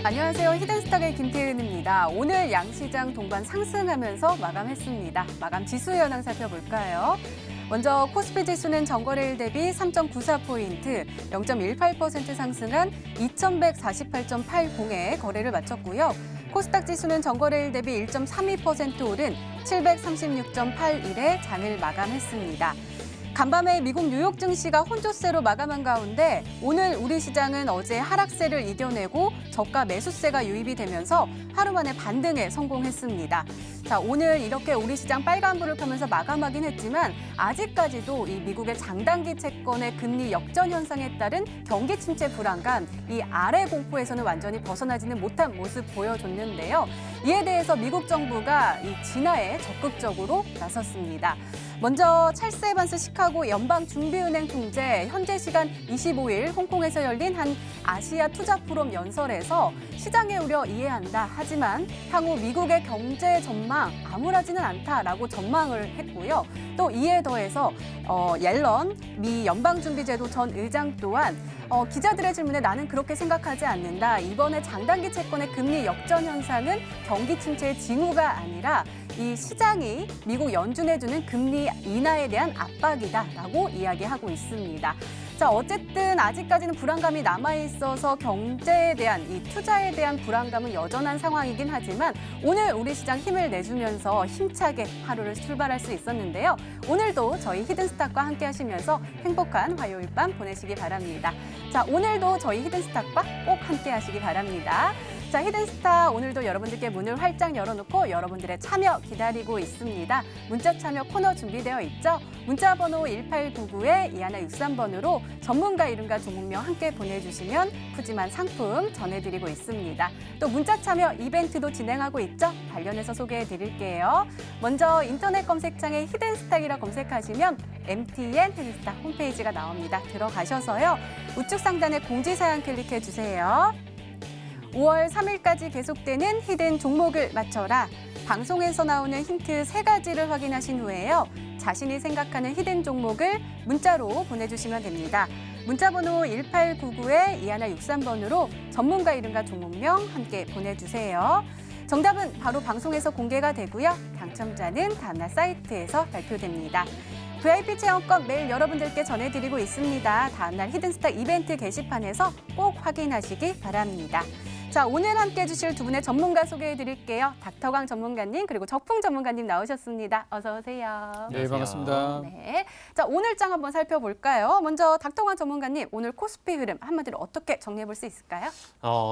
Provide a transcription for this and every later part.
안녕하세요. 히든스탁의 김태은입니다. 오늘 양시장 동반 상승하면서 마감했습니다. 마감 지수 현황 살펴볼까요? 먼저 코스피 지수는 전거래일 대비 3.94포인트, 0.18% 상승한 2148.80에 거래를 마쳤고요. 코스닥 지수는 전거래일 대비 1.32% 오른 736.81에 장을 마감했습니다. 간밤에 미국 뉴욕 증시가 혼조세로 마감한 가운데 오늘 우리 시장은 어제 하락세를 이겨내고 저가 매수세가 유입이 되면서 하루 만에 반등에 성공했습니다. 자, 오늘 이렇게 우리 시장 빨간불을 켜면서 마감하긴 했지만 아직까지도 이 미국의 장단기 채권의 금리 역전 현상에 따른 경기 침체 불안감, 이 아래 공포에서는 완전히 벗어나지는 못한 모습 보여줬는데요. 이에 대해서 미국 정부가 이 진화에 적극적으로 나섰습니다. 먼저 찰스 에반스 시카고 연방준비은행 총재 현재 시간 25일 홍콩에서 열린 한 아시아 투자 포럼 연설에서 시장의 우려 이해한다. 하지만 향후 미국의 경제 전망 암울하지는 않다라고 전망을 했고요. 또 이에 더해서 옐런 미 연방준비제도 전 의장 또한 기자들의 질문에 나는 그렇게 생각하지 않는다. 이번에 장단기 채권의 금리 역전 현상은 경기 침체의 징후가 아니라 이 시장이 미국 연준에 주는 금리 인하에 대한 압박이다라고 이야기하고 있습니다. 자, 어쨌든 아직까지는 불안감이 남아있어서 경제에 대한 이 투자에 대한 불안감은 여전한 상황이긴 하지만 오늘 우리 시장 힘을 내주면서 힘차게 하루를 출발할 수 있었는데요. 오늘도 저희 히든스탁과 함께 하시면서 행복한 화요일 밤 보내시기 바랍니다. 자, 오늘도 저희 히든스탁과 꼭 함께 하시기 바랍니다. 자, 히든스타 오늘도 여러분들께 문을 활짝 열어놓고 여러분들의 참여 기다리고 있습니다. 문자 참여 코너 준비되어 있죠? 문자 번호 1899에 2163번으로 전문가 이름과 종목명 함께 보내주시면 푸짐한 상품 전해드리고 있습니다. 또 문자 참여 이벤트도 진행하고 있죠? 관련해서 소개해드릴게요. 먼저 인터넷 검색창에 히든스탁이라 검색하시면 MTN 히든스탁 홈페이지가 나옵니다. 들어가셔서요. 우측 상단에 공지사항 클릭해주세요. 5월 3일까지 계속되는 히든 종목을 맞춰라. 방송에서 나오는 힌트 3가지를 확인하신 후에요. 자신이 생각하는 히든 종목을 문자로 보내주시면 됩니다. 문자번호 1899에 2163번으로 전문가 이름과 종목명 함께 보내주세요. 정답은 바로 방송에서 공개가 되고요. 당첨자는 다음날 사이트에서 발표됩니다. VIP 체험권 매일 여러분들께 전해드리고 있습니다. 다음날 히든스탁 이벤트 게시판에서 꼭 확인하시기 바랍니다. 자, 오늘 함께 해주실 두 분의 전문가 소개해드릴게요. 닥터광 전문가님 그리고 적풍 전문가님 나오셨습니다. 어서 오세요. 네, 반갑습니다. 네, 자, 오늘장 한번 살펴볼까요? 먼저 닥터광 전문가님, 오늘 코스피 흐름 한마디로 어떻게 정리해볼 수 있을까요?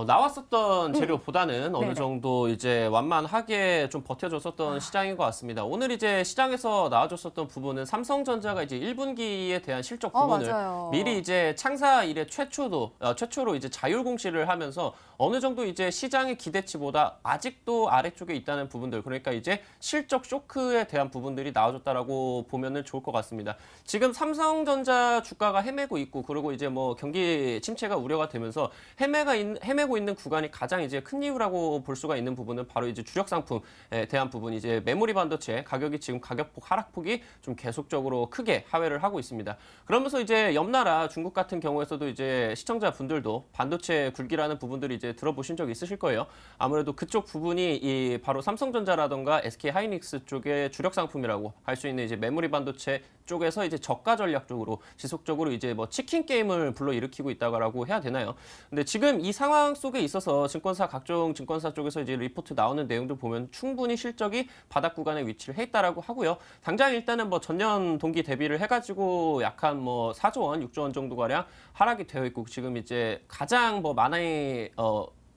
나왔었던 재료보다는 어느 네네. 정도 이제 완만하게 좀 버텨줬었던 시장인 것 같습니다. 오늘 이제 시장에서 나와줬었던 부분은 삼성전자가 이제 1분기에 대한 실적 부분을 맞아요. 미리 이제 창사 이래 최초로 이제 자율 공시를 하면서 어느 정도 이제 시장의 기대치보다 아직도 아래쪽에 있다는 부분들, 그러니까 이제 실적 쇼크에 대한 부분들이 나와줬다라고 보면은 좋을 것 같습니다. 지금 삼성전자 주가가 헤매고 있고, 그리고 이제 뭐 경기 침체가 우려가 되면서 헤매고 있는 구간이 가장 이제 큰 이유라고 볼 수가 있는 부분은 바로 이제 주력 상품에 대한 부분, 이제 메모리 반도체 가격이 지금 가격폭 하락폭이 좀 계속적으로 크게 하회를 하고 있습니다. 그러면서 이제 옆 나라 중국 같은 경우에서도 이제 시청자분들도 반도체 굴기라는 부분들이 이제 들어보신 적 있으실 거예요. 아무래도 그쪽 부분이 이 바로 삼성전자라던가 SK 하이닉스 쪽의 주력 상품이라고 할 수 있는 이제 메모리 반도체 쪽에서 이제 저가 전략 쪽으로 지속적으로 이제 뭐 치킨 게임을 불러일으키고 있다고 해야 되나요? 근데 지금 이 상황 속에 있어서 각종 증권사 쪽에서 이제 리포트 나오는 내용들 보면 충분히 실적이 바닥 구간에 위치를 해 있다라고 하고요. 당장 일단은 뭐 전년 동기 대비를 해가지고 약한 뭐 4조 원, 6조 원 정도 가량 하락이 되어 있고, 지금 이제 가장 뭐 많이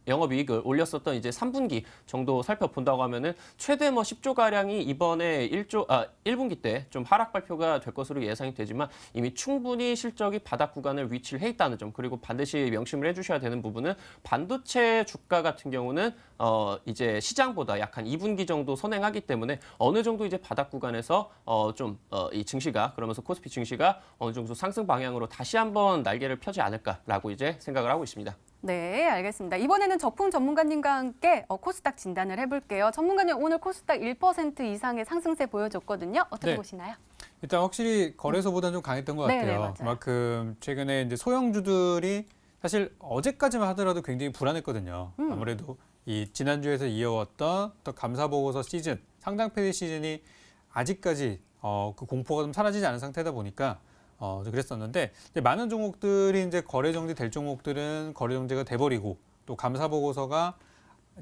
영업이익을 올렸었던 이제 3분기 정도 살펴본다고 하면은 최대 뭐 10조 가량이 이번에 1분기 때 좀 하락 발표가 될 것으로 예상이 되지만 이미 충분히 실적이 바닥 구간을 위치를 해 있다는 점, 그리고 반드시 명심을 해주셔야 되는 부분은 반도체 주가 같은 경우는 이제 시장보다 약 한 2분기 정도 선행하기 때문에 어느 정도 이제 바닥 구간에서 이 증시가, 그러면서 코스피 증시가 어느 정도 상승 방향으로 다시 한번 날개를 펴지 않을까라고 이제 생각을 하고 있습니다. 네, 알겠습니다. 이번에는 적풍 전문가님과 함께 코스닥 진단을 해볼게요. 전문가님, 오늘 코스닥 1% 이상의 상승세 보여줬거든요. 어떻게 네. 보시나요? 일단 확실히 거래소보다는 좀 강했던 것 네, 같아요. 네, 맞아요. 그만큼 최근에 이제 소형주들이 사실 어제까지만 하더라도 굉장히 불안했거든요. 아무래도 이 지난주에서 이어왔던 또 감사보고서 시즌, 상장 폐지 시즌이 아직까지 그 공포가 좀 사라지지 않은 상태다 보니까 좀 그랬었는데 이제 많은 종목들이 이제 거래 정지될 종목들은 거래 정지가 돼버리고 또 감사보고서가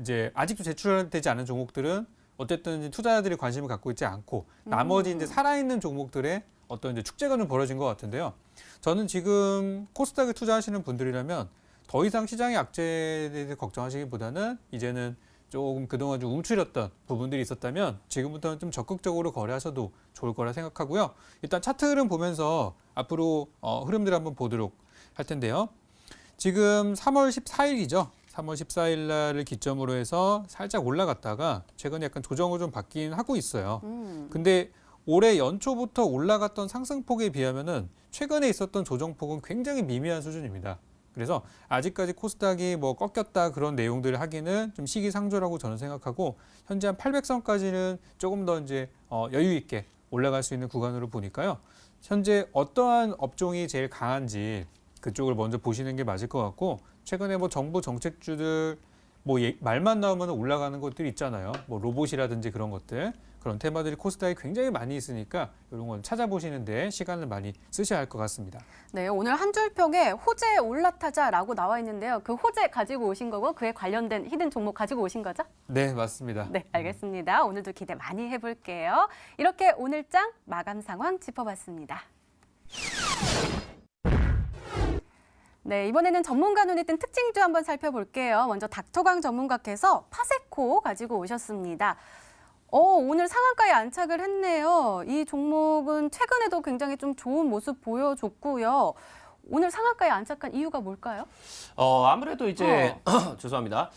이제 아직도 제출되지 않은 종목들은 어쨌든 이제 투자자들이 관심을 갖고 있지 않고 나머지 이제 살아있는 종목들의 어떤 이제 축제가 좀 벌어진 것 같은데요. 저는 지금 코스닥에 투자하시는 분들이라면 더 이상 시장의 악재에 대해서 걱정하시기보다는 이제는 조금 그동안 좀 움츠렸던 부분들이 있었다면 지금부터는 좀 적극적으로 거래하셔도 좋을 거라 생각하고요. 일단 차트 흐름 보면서 앞으로 흐름들 한번 보도록 할 텐데요. 지금 3월 14일이죠. 3월 14일 날을 기점으로 해서 살짝 올라갔다가 최근에 약간 조정을 좀 받긴 하고 있어요. 근데 올해 연초부터 올라갔던 상승폭에 비하면은 최근에 있었던 조정폭은 굉장히 미미한 수준입니다. 그래서 아직까지 코스닥이 뭐 꺾였다 그런 내용들을 하기는 좀 시기상조라고 저는 생각하고 현재 한 800선까지는 조금 더 이제 여유 있게 올라갈 수 있는 구간으로 보니까요. 현재 어떠한 업종이 제일 강한지 그쪽을 먼저 보시는 게 맞을 것 같고 최근에 뭐 정부 정책주들 뭐 말만 나오면 올라가는 것들이 있잖아요. 뭐 로봇이라든지 그런 것들. 그런 테마들이 코스닥에 굉장히 많이 있으니까 이런 건 찾아보시는데 시간을 많이 쓰셔야 할 것 같습니다. 네, 오늘 한 줄평에 호재 올라타자라고 나와 있는데요. 그 호재 가지고 오신 거고 그에 관련된 히든 종목 가지고 오신 거죠? 네, 맞습니다. 네, 알겠습니다. 오늘도 기대 많이 해볼게요. 이렇게 오늘장 마감 상황 짚어봤습니다. 네, 이번에는 전문가 눈에 띈 특징주 한번 살펴볼게요. 먼저 닥터강 전문가께서 파세코 가지고 오셨습니다. 오늘 상한가에 안착을 했네요. 이 종목은 최근에도 굉장히 좀 좋은 모습 보여줬고요. 오늘 상한가에 안착한 이유가 뭘까요? 아무래도 이제 죄송합니다.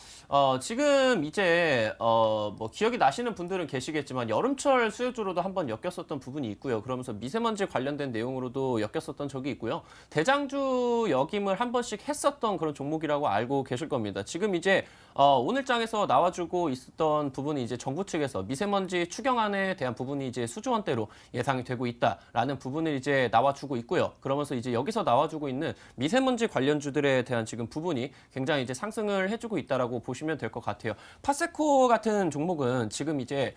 지금 이제 뭐 기억이 나시는 분들은 계시겠지만 여름철 수요주로도 한번 엮였었던 부분이 있고요. 그러면서 미세먼지 관련된 내용으로도 엮였었던 적이 있고요. 대장주 역임을 한 번씩 했었던 그런 종목이라고 알고 계실 겁니다. 지금 이제 오늘장에서 나와주고 있었던 부분이 이제 정부 측에서 미세먼지 추경안에 대한 부분이 이제 수조원대로 예상이 되고 있다라는 부분을 이제 나와주고 있고요. 그러면서 이제 여기서 나와주고 있는 미세먼지 관련주들에 대한 지금 부분이 굉장히 이제 상승을 해주고 있다라고 보시면 될 것 같아요. 파세코 같은 종목은 지금 이제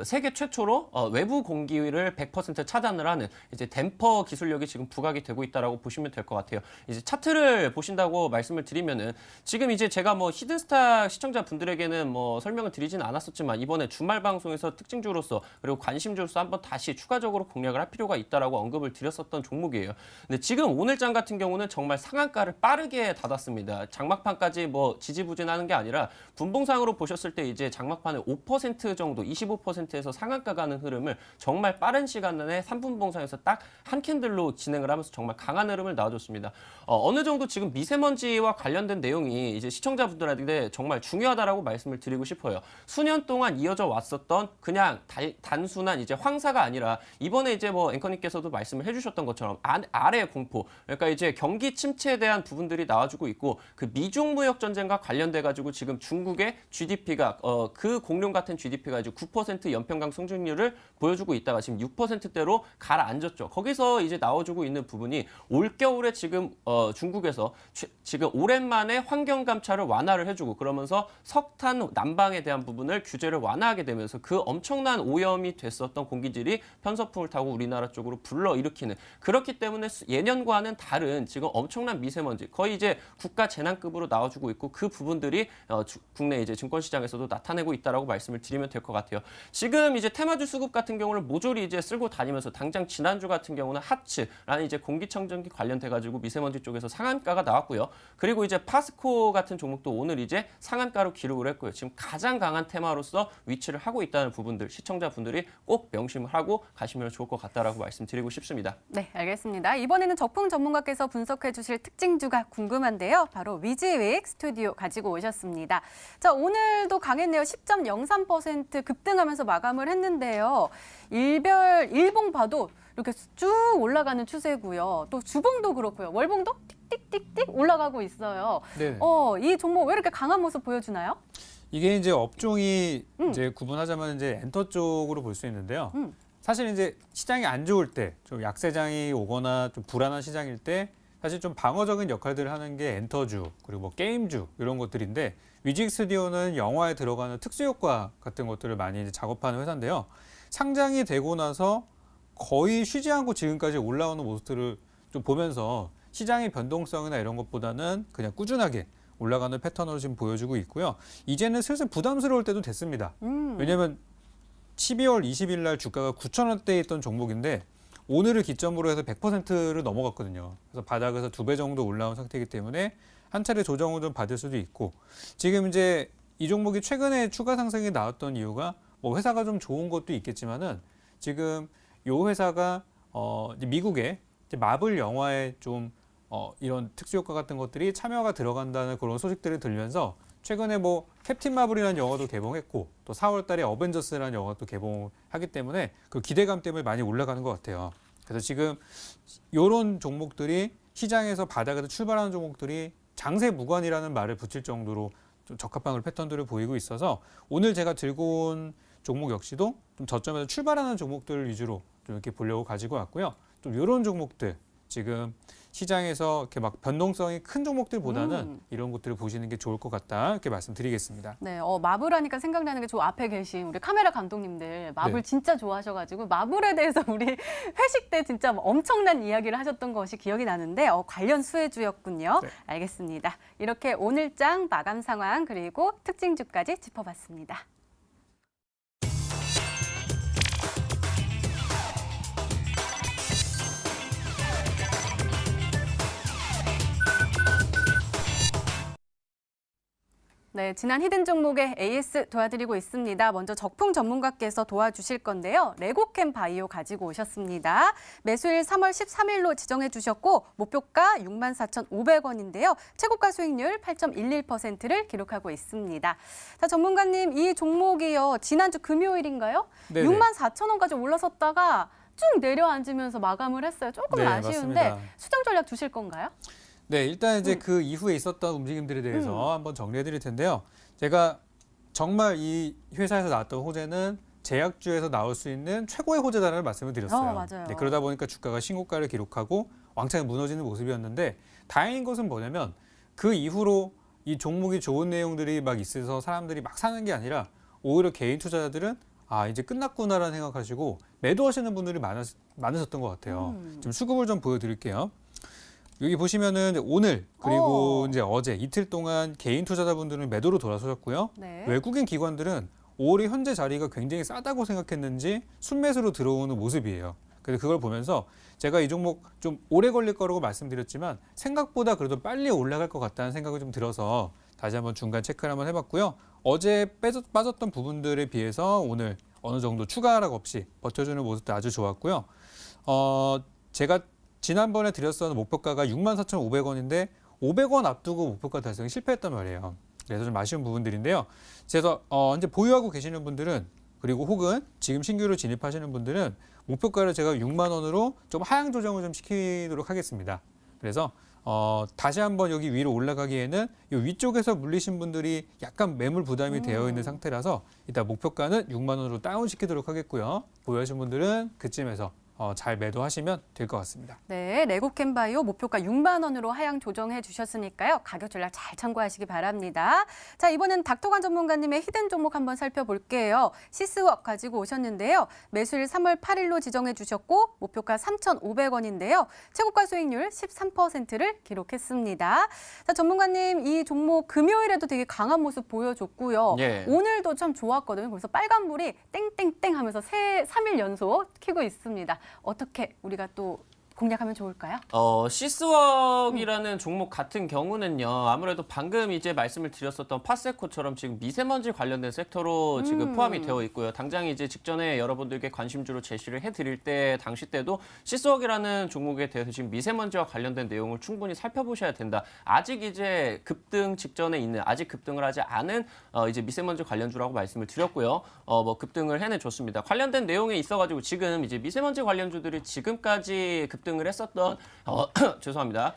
세계 최초로 외부 공기를 100% 차단을 하는 이제 댐퍼 기술력이 지금 부각이 되고 있다라고 보시면 될 것 같아요. 이제 차트를 보신다고 말씀을 드리면은 지금 이제 제가 뭐 히든스타 시청자분들에게는 뭐 설명을 드리진 않았었지만 이번에 주말 방송에서 특징주로서 그리고 관심주로서 한번 다시 추가적으로 공략을 할 필요가 있다라고 언급을 드렸었던 종목이에요. 근데 지금 오늘장 같은 경우는 정말 상한가를 빠르게 닫았습니다. 장막판까지 뭐 지지부진하는 게 아니라 분봉상으로 보셨을 때 이제 장막판에 5% 정도, 25%에서 상한가 가는 흐름을 정말 빠른 시간 내에 3분봉상에서 딱 한 캔들로 진행을 하면서 정말 강한 흐름을 나와줬습니다. 어느 정도 지금 미세먼지와 관련된 내용이 이제 시청자분들한테 정말 중요하다라고 말씀을 드리고 싶어요. 수년 동안 이어져 왔었던 그냥 단순한 이제 황사가 아니라 이번에 이제 뭐 앵커님께서도 말씀을 해주셨던 것처럼 아래 공포, 그러니까 이제 경기 침체에 대한 부분들이 나와주고 있고 그 미중 무역 전쟁과 관련돼 가지고 지금 중국의 GDP가 그 공룡 같은 GDP가 이제 9% 연평강 성장률을 보여주고 있다가 지금 6%대로 가라앉았죠. 거기서 이제 나와주고 있는 부분이 올겨울에 지금 중국에서 지금 오랜만에 환경 감차를 완화를 해주고 그러면서 석탄 난방에 대한 부분을 규제를 완화하게 되면서 그 엄청난 오염이 됐었던 공기질이 편서풍을 타고 우리나라 쪽으로 불러일으키는, 그렇기 때문에 예년과는 다른 지금 엄청난 미세먼지, 거의 이제 국가 재난급으로 나와주고 있고 그 부분들이 국내 이제 증권시장에서도 나타내고 있다라고 말씀을 드리면 될 것 같아요. 지금 이제 테마주 수급 같은 경우를 모조리 이제 쓸고 다니면서 당장 지난주 같은 경우는 하츠라는 이제 공기청정기 관련돼 가지고 미세먼지 쪽에서 상한가가 나왔고요. 그리고 이제 파스코 같은 종목도 오늘 이제 상한가로 기록을 했고요. 지금 가장 강한 테마로서 위치를 하고 있다는 부분들 시청자분들이 꼭 명심을 하고 가시면 좋을 것 같다라고 말씀드리고 싶습니다. 네, 알겠습니다. 이번에는 적풍 전문가께서 분석해 주실 특징주가 궁금한데요. 바로 위즈윅 스튜디오 가지고 오셨습니다. 자, 오늘도 강했네요. 10.03% 급등하면서 마감을 했는데요. 일봉 봐도 이렇게 쭉 올라가는 추세고요. 또 주봉도 그렇고요. 월봉도 띡띡띡띡 올라가고 있어요. 네. 이 종목 왜 이렇게 강한 모습 보여주나요? 이게 이제 업종이 이제 구분하자면 이제 엔터 쪽으로 볼 수 있는데요. 사실 이제 시장이 안 좋을 때, 좀 약세장이 오거나 좀 불안한 시장일 때 사실 좀 방어적인 역할들을 하는 게 엔터주 그리고 뭐 게임주 이런 것들인데 뮤직 스튜디오는 영화에 들어가는 특수 효과 같은 것들을 많이 이제 작업하는 회사인데요. 상장이 되고 나서 거의 쉬지 않고 지금까지 올라오는 모습들을 좀 보면서 시장의 변동성이나 이런 것보다는 그냥 꾸준하게 올라가는 패턴으로 지금 보여주고 있고요. 이제는 슬슬 부담스러울 때도 됐습니다. 왜냐하면 12월 20일 날 주가가 9,000원대에 있던 종목인데 오늘을 기점으로 해서 100%를 넘어갔거든요. 그래서 바닥에서 2배 정도 올라온 상태이기 때문에 한 차례 조정을 좀 받을 수도 있고 지금 이제 이 종목이 최근에 추가 상승이 나왔던 이유가 뭐 회사가 좀 좋은 것도 있겠지만은 지금 요 회사가 이제 미국의 이제 마블 영화에 좀 이런 특수 효과 같은 것들이 참여가 들어간다는 그런 소식들을 들면서 최근에 뭐 캡틴 마블이라는 영화도 개봉했고 또 4월 달에 어벤져스라는 영화도 개봉하기 때문에 그 기대감 때문에 많이 올라가는 것 같아요. 그래서 지금 이런 종목들이 시장에서 바닥에서 출발하는 종목들이 장세 무관이라는 말을 붙일 정도로 좀 적합한 패턴들을 보이고 있어서 오늘 제가 들고 온 종목 역시도 좀 저점에서 출발하는 종목들 위주로 좀 이렇게 보려고 가지고 왔고요. 좀 이런 종목들 지금 시장에서 이렇게 막 변동성이 큰 종목들보다는 이런 것들을 보시는 게 좋을 것 같다 이렇게 말씀드리겠습니다. 네, 마블 하니까 생각나는 게 저 앞에 계신 우리 카메라 감독님들 마블 네. 진짜 좋아하셔가지고 마블에 대해서 우리 회식 때 진짜 엄청난 이야기를 하셨던 것이 기억이 나는데 관련 수혜주였군요. 네. 알겠습니다. 이렇게 오늘장 마감 상황 그리고 특징주까지 짚어봤습니다. 네, 지난 히든 종목의 AS 도와드리고 있습니다. 먼저 적풍 전문가께서 도와주실 건데요. 레고캠 바이오 가지고 오셨습니다. 매수일 3월 13일로 지정해 주셨고 목표가 64,500원인데요. 최고가 수익률 8.11%를 기록하고 있습니다. 자, 전문가님, 이 종목이요. 지난주 금요일인가요? 네네. 64,000원까지 올라섰다가 쭉 내려앉으면서 마감을 했어요. 조금 네, 아쉬운데 맞습니다. 수정 전략 두실 건가요? 네, 일단 이제 그 이후에 있었던 움직임들에 대해서 한번 정리해 드릴 텐데요. 제가 정말 이 회사에서 나왔던 호재는 제약주에서 나올 수 있는 최고의 호재다라는 말씀을 드렸어요. 맞아요. 네, 그러다 보니까 주가가 신고가를 기록하고 왕창 무너지는 모습이었는데 다행인 것은 뭐냐면 그 이후로 이 종목이 좋은 내용들이 막 있어서 사람들이 막 사는 게 아니라 오히려 개인 투자자들은 아, 이제 끝났구나라는 생각하시고 매도하시는 분들이 많으셨던 것 같아요. 좀 수급을 좀 보여드릴게요. 여기 보시면은 오늘 그리고 이제 어제 이틀 동안 개인 투자자분들은 매도로 돌아서셨고요. 네. 외국인 기관들은 5월의 현재 자리가 굉장히 싸다고 생각했는지 순매수로 들어오는 모습이에요. 그래서 그걸 보면서 제가 이 종목 좀 오래 걸릴 거라고 말씀드렸지만 생각보다 그래도 빨리 올라갈 것 같다는 생각이 좀 들어서 다시 한번 중간 체크를 한번 해봤고요. 어제 빠졌던 부분들에 비해서 오늘 어느 정도 추가 하락 없이 버텨주는 모습도 아주 좋았고요. 제가 지난번에 드렸던 목표가가 64,500원인데 500원 앞두고 목표가 달성이 실패했단 말이에요. 그래서 좀 아쉬운 부분들인데요. 그래서 이제 보유하고 계시는 분들은 그리고 혹은 지금 신규로 진입하시는 분들은 목표가를 제가 6만 원으로 좀 하향 조정을 좀 시키도록 하겠습니다. 그래서 다시 한번 여기 위로 올라가기에는 이 위쪽에서 물리신 분들이 약간 매물 부담이 되어 있는 상태라서 이따 목표가는 6만 원으로 다운시키도록 하겠고요. 보유하신 분들은 그쯤에서 잘 매도하시면 될 것 같습니다. 네, 레고캠 바이오 목표가 6만 원으로 하향 조정해 주셨으니까요. 가격 전략 잘 참고하시기 바랍니다. 자, 이번엔 닥터관 전문가님의 히든 종목 한번 살펴볼게요. 시스웍 가지고 오셨는데요. 매수일 3월 8일로 지정해 주셨고 목표가 3,500원인데요. 최고가 수익률 13%를 기록했습니다. 자, 전문가님, 이 종목 금요일에도 되게 강한 모습 보여줬고요. 예. 오늘도 참 좋았거든요. 그래서 빨간불이 땡땡땡 하면서 3일 연속 켜고 있습니다. 어떻게 우리가 또 공략하면 좋을까요? 시스웍이라는 종목 같은 경우는요, 아무래도 방금 이제 말씀을 드렸었던 파세코처럼 지금 미세먼지 관련된 섹터로 지금 포함이 되어 있고요. 당장 이제 직전에 여러분들께 관심주로 제시를 해드릴 때, 당시 때도 시스웍이라는 종목에 대해서 지금 미세먼지와 관련된 내용을 충분히 살펴보셔야 된다. 아직 이제 급등 직전에 있는, 아직 급등을 하지 않은 이제 미세먼지 관련주라고 말씀을 드렸고요. 뭐 급등을 해내줬습니다. 관련된 내용에 있어가지고 지금 이제 미세먼지 관련주들이 지금까지 급등을 했었던 죄송합니다.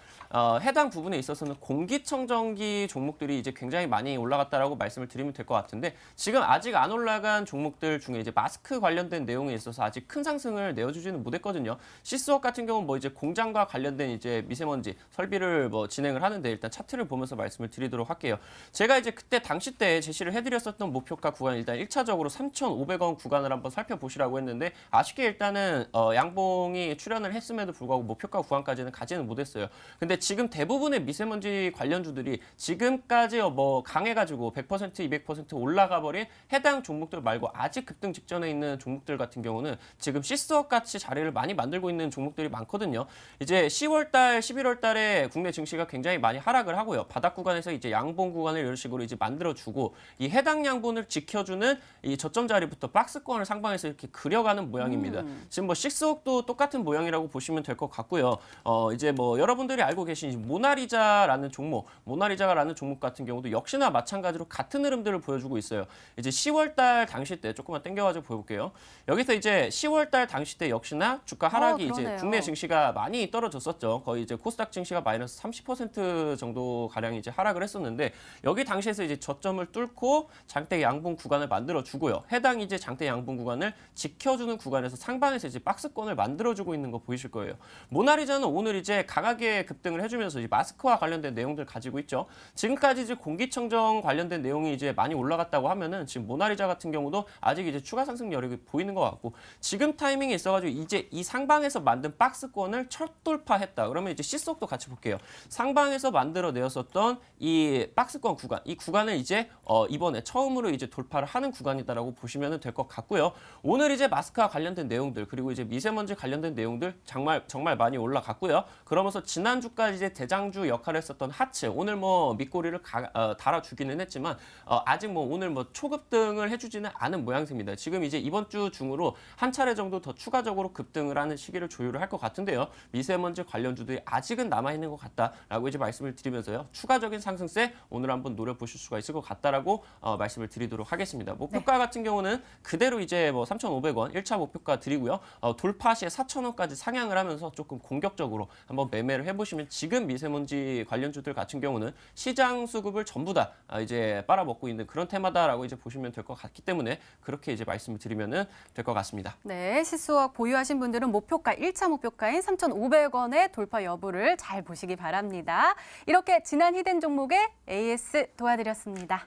해당 부분에 있어서는 공기청정기 종목들이 이제 굉장히 많이 올라갔다라고 말씀을 드리면 될 것 같은데 지금 아직 안 올라간 종목들 중에 이제 마스크 관련된 내용에 있어서 아직 큰 상승을 내어주지는 못했거든요. 시스웍 같은 경우는 뭐 이제 공장과 관련된 이제 미세먼지 설비를 뭐 진행을 하는데 일단 차트를 보면서 말씀을 드리도록 할게요. 제가 이제 그때 당시 때 제시를 해드렸었던 목표가 구간 일단 1차적으로 3,500원 구간을 한번 살펴보시라고 했는데 아쉽게 일단은 양봉이 출현을 했음에도 불구하고 목표가 구간까지는 가지는 못했어요. 근데 지금 대부분의 미세먼지 관련주들이 지금까지 뭐 강해가지고 100%, 200% 올라가 버린 해당 종목들 말고 아직 급등 직전에 있는 종목들 같은 경우는 지금 시스웍 같이 자리를 많이 만들고 있는 종목들이 많거든요. 이제 10월 달, 11월 달에 국내 증시가 굉장히 많이 하락을 하고요. 바닥 구간에서 이제 양봉 구간을 이런 식으로 이제 만들어주고 이 해당 양봉을 지켜주는 이 저점 자리부터 박스권을 상방에서 이렇게 그려가는 모양입니다. 지금 뭐 시스웍도 똑같은 모양이라고 보시면 될 것 같고요. 이제 뭐 여러분들이 알고 계신 모나리자라는 종목, 모나리자라는 종목 같은 경우도 역시나 마찬가지로 같은 흐름들을 보여주고 있어요. 이제 10월 달 당시 때 조금만 당겨가지고 보여볼게요. 여기서 이제 10월 달 당시 때 역시나 주가 하락이 이제 국내 증시가 많이 떨어졌었죠. 거의 이제 코스닥 증시가 마이너스 30% 정도 가량 이제 하락을 했었는데 여기 당시에서 이제 저점을 뚫고 장대 양봉 구간을 만들어 주고요. 해당 이제 장대 양봉 구간을 지켜주는 구간에서 상방에서 이제 박스권을 만들어주고 있는 거 보이실 거예요. 모나리자는 오늘 이제 강하게 급등을 해주면서 이제 마스크와 관련된 내용들 가지고 있죠. 지금까지 이제 공기청정 관련된 내용이 이제 많이 올라갔다고 하면은 지금 모나리자 같은 경우도 아직 이제 추가 상승 여력이 보이는 것 같고 지금 타이밍이 있어가지고 이제 이 상방에서 만든 박스권을 첫 돌파했다. 그러면 이제 시스웍도 같이 볼게요. 상방에서 만들어내었었던 이 박스권 구간, 이 구간을 이제 이번에 처음으로 이제 돌파를 하는 구간이다라고 보시면 될 것 같고요. 오늘 이제 마스크와 관련된 내용들 그리고 이제 미세먼지 관련된 내용들 정말 많이 올라갔고요. 그러면서 지난주까지 이제 대장주 역할을 했었던 하츠 오늘 뭐 밑꼬리를 달아주기는 했지만 아직 뭐 오늘 뭐 초급등을 해주지는 않은 모양새입니다. 지금 이제 이번 주 중으로 한 차례 정도 더 추가적으로 급등을 하는 시기를 조율을 할 것 같은데요. 미세먼지 관련주들이 아직은 남아있는 것 같다라고 이제 말씀을 드리면서요. 추가적인 상승세 오늘 한번 노려보실 수가 있을 것 같다라고 말씀을 드리도록 하겠습니다. 목표가 같은 경우는 그대로 이제 뭐 3,500원 1차 목표가 드리고요. 돌파 시에 4,000원까지 상향을 하면서 조금 공격적으로 한번 매매를 해보시면 지금 미세먼지 관련주들 같은 경우는 시장 수급을 전부 다 이제 빨아먹고 있는 그런 테마다라고 이제 보시면 될 것 같기 때문에 그렇게 이제 말씀을 드리면은 될 것 같습니다. 네, 시스웍 보유하신 분들은 목표가 1차 목표가인 3,500원의 돌파 여부를 잘 보시기 바랍니다. 이렇게 지난 히든 종목의 AS 도와드렸습니다.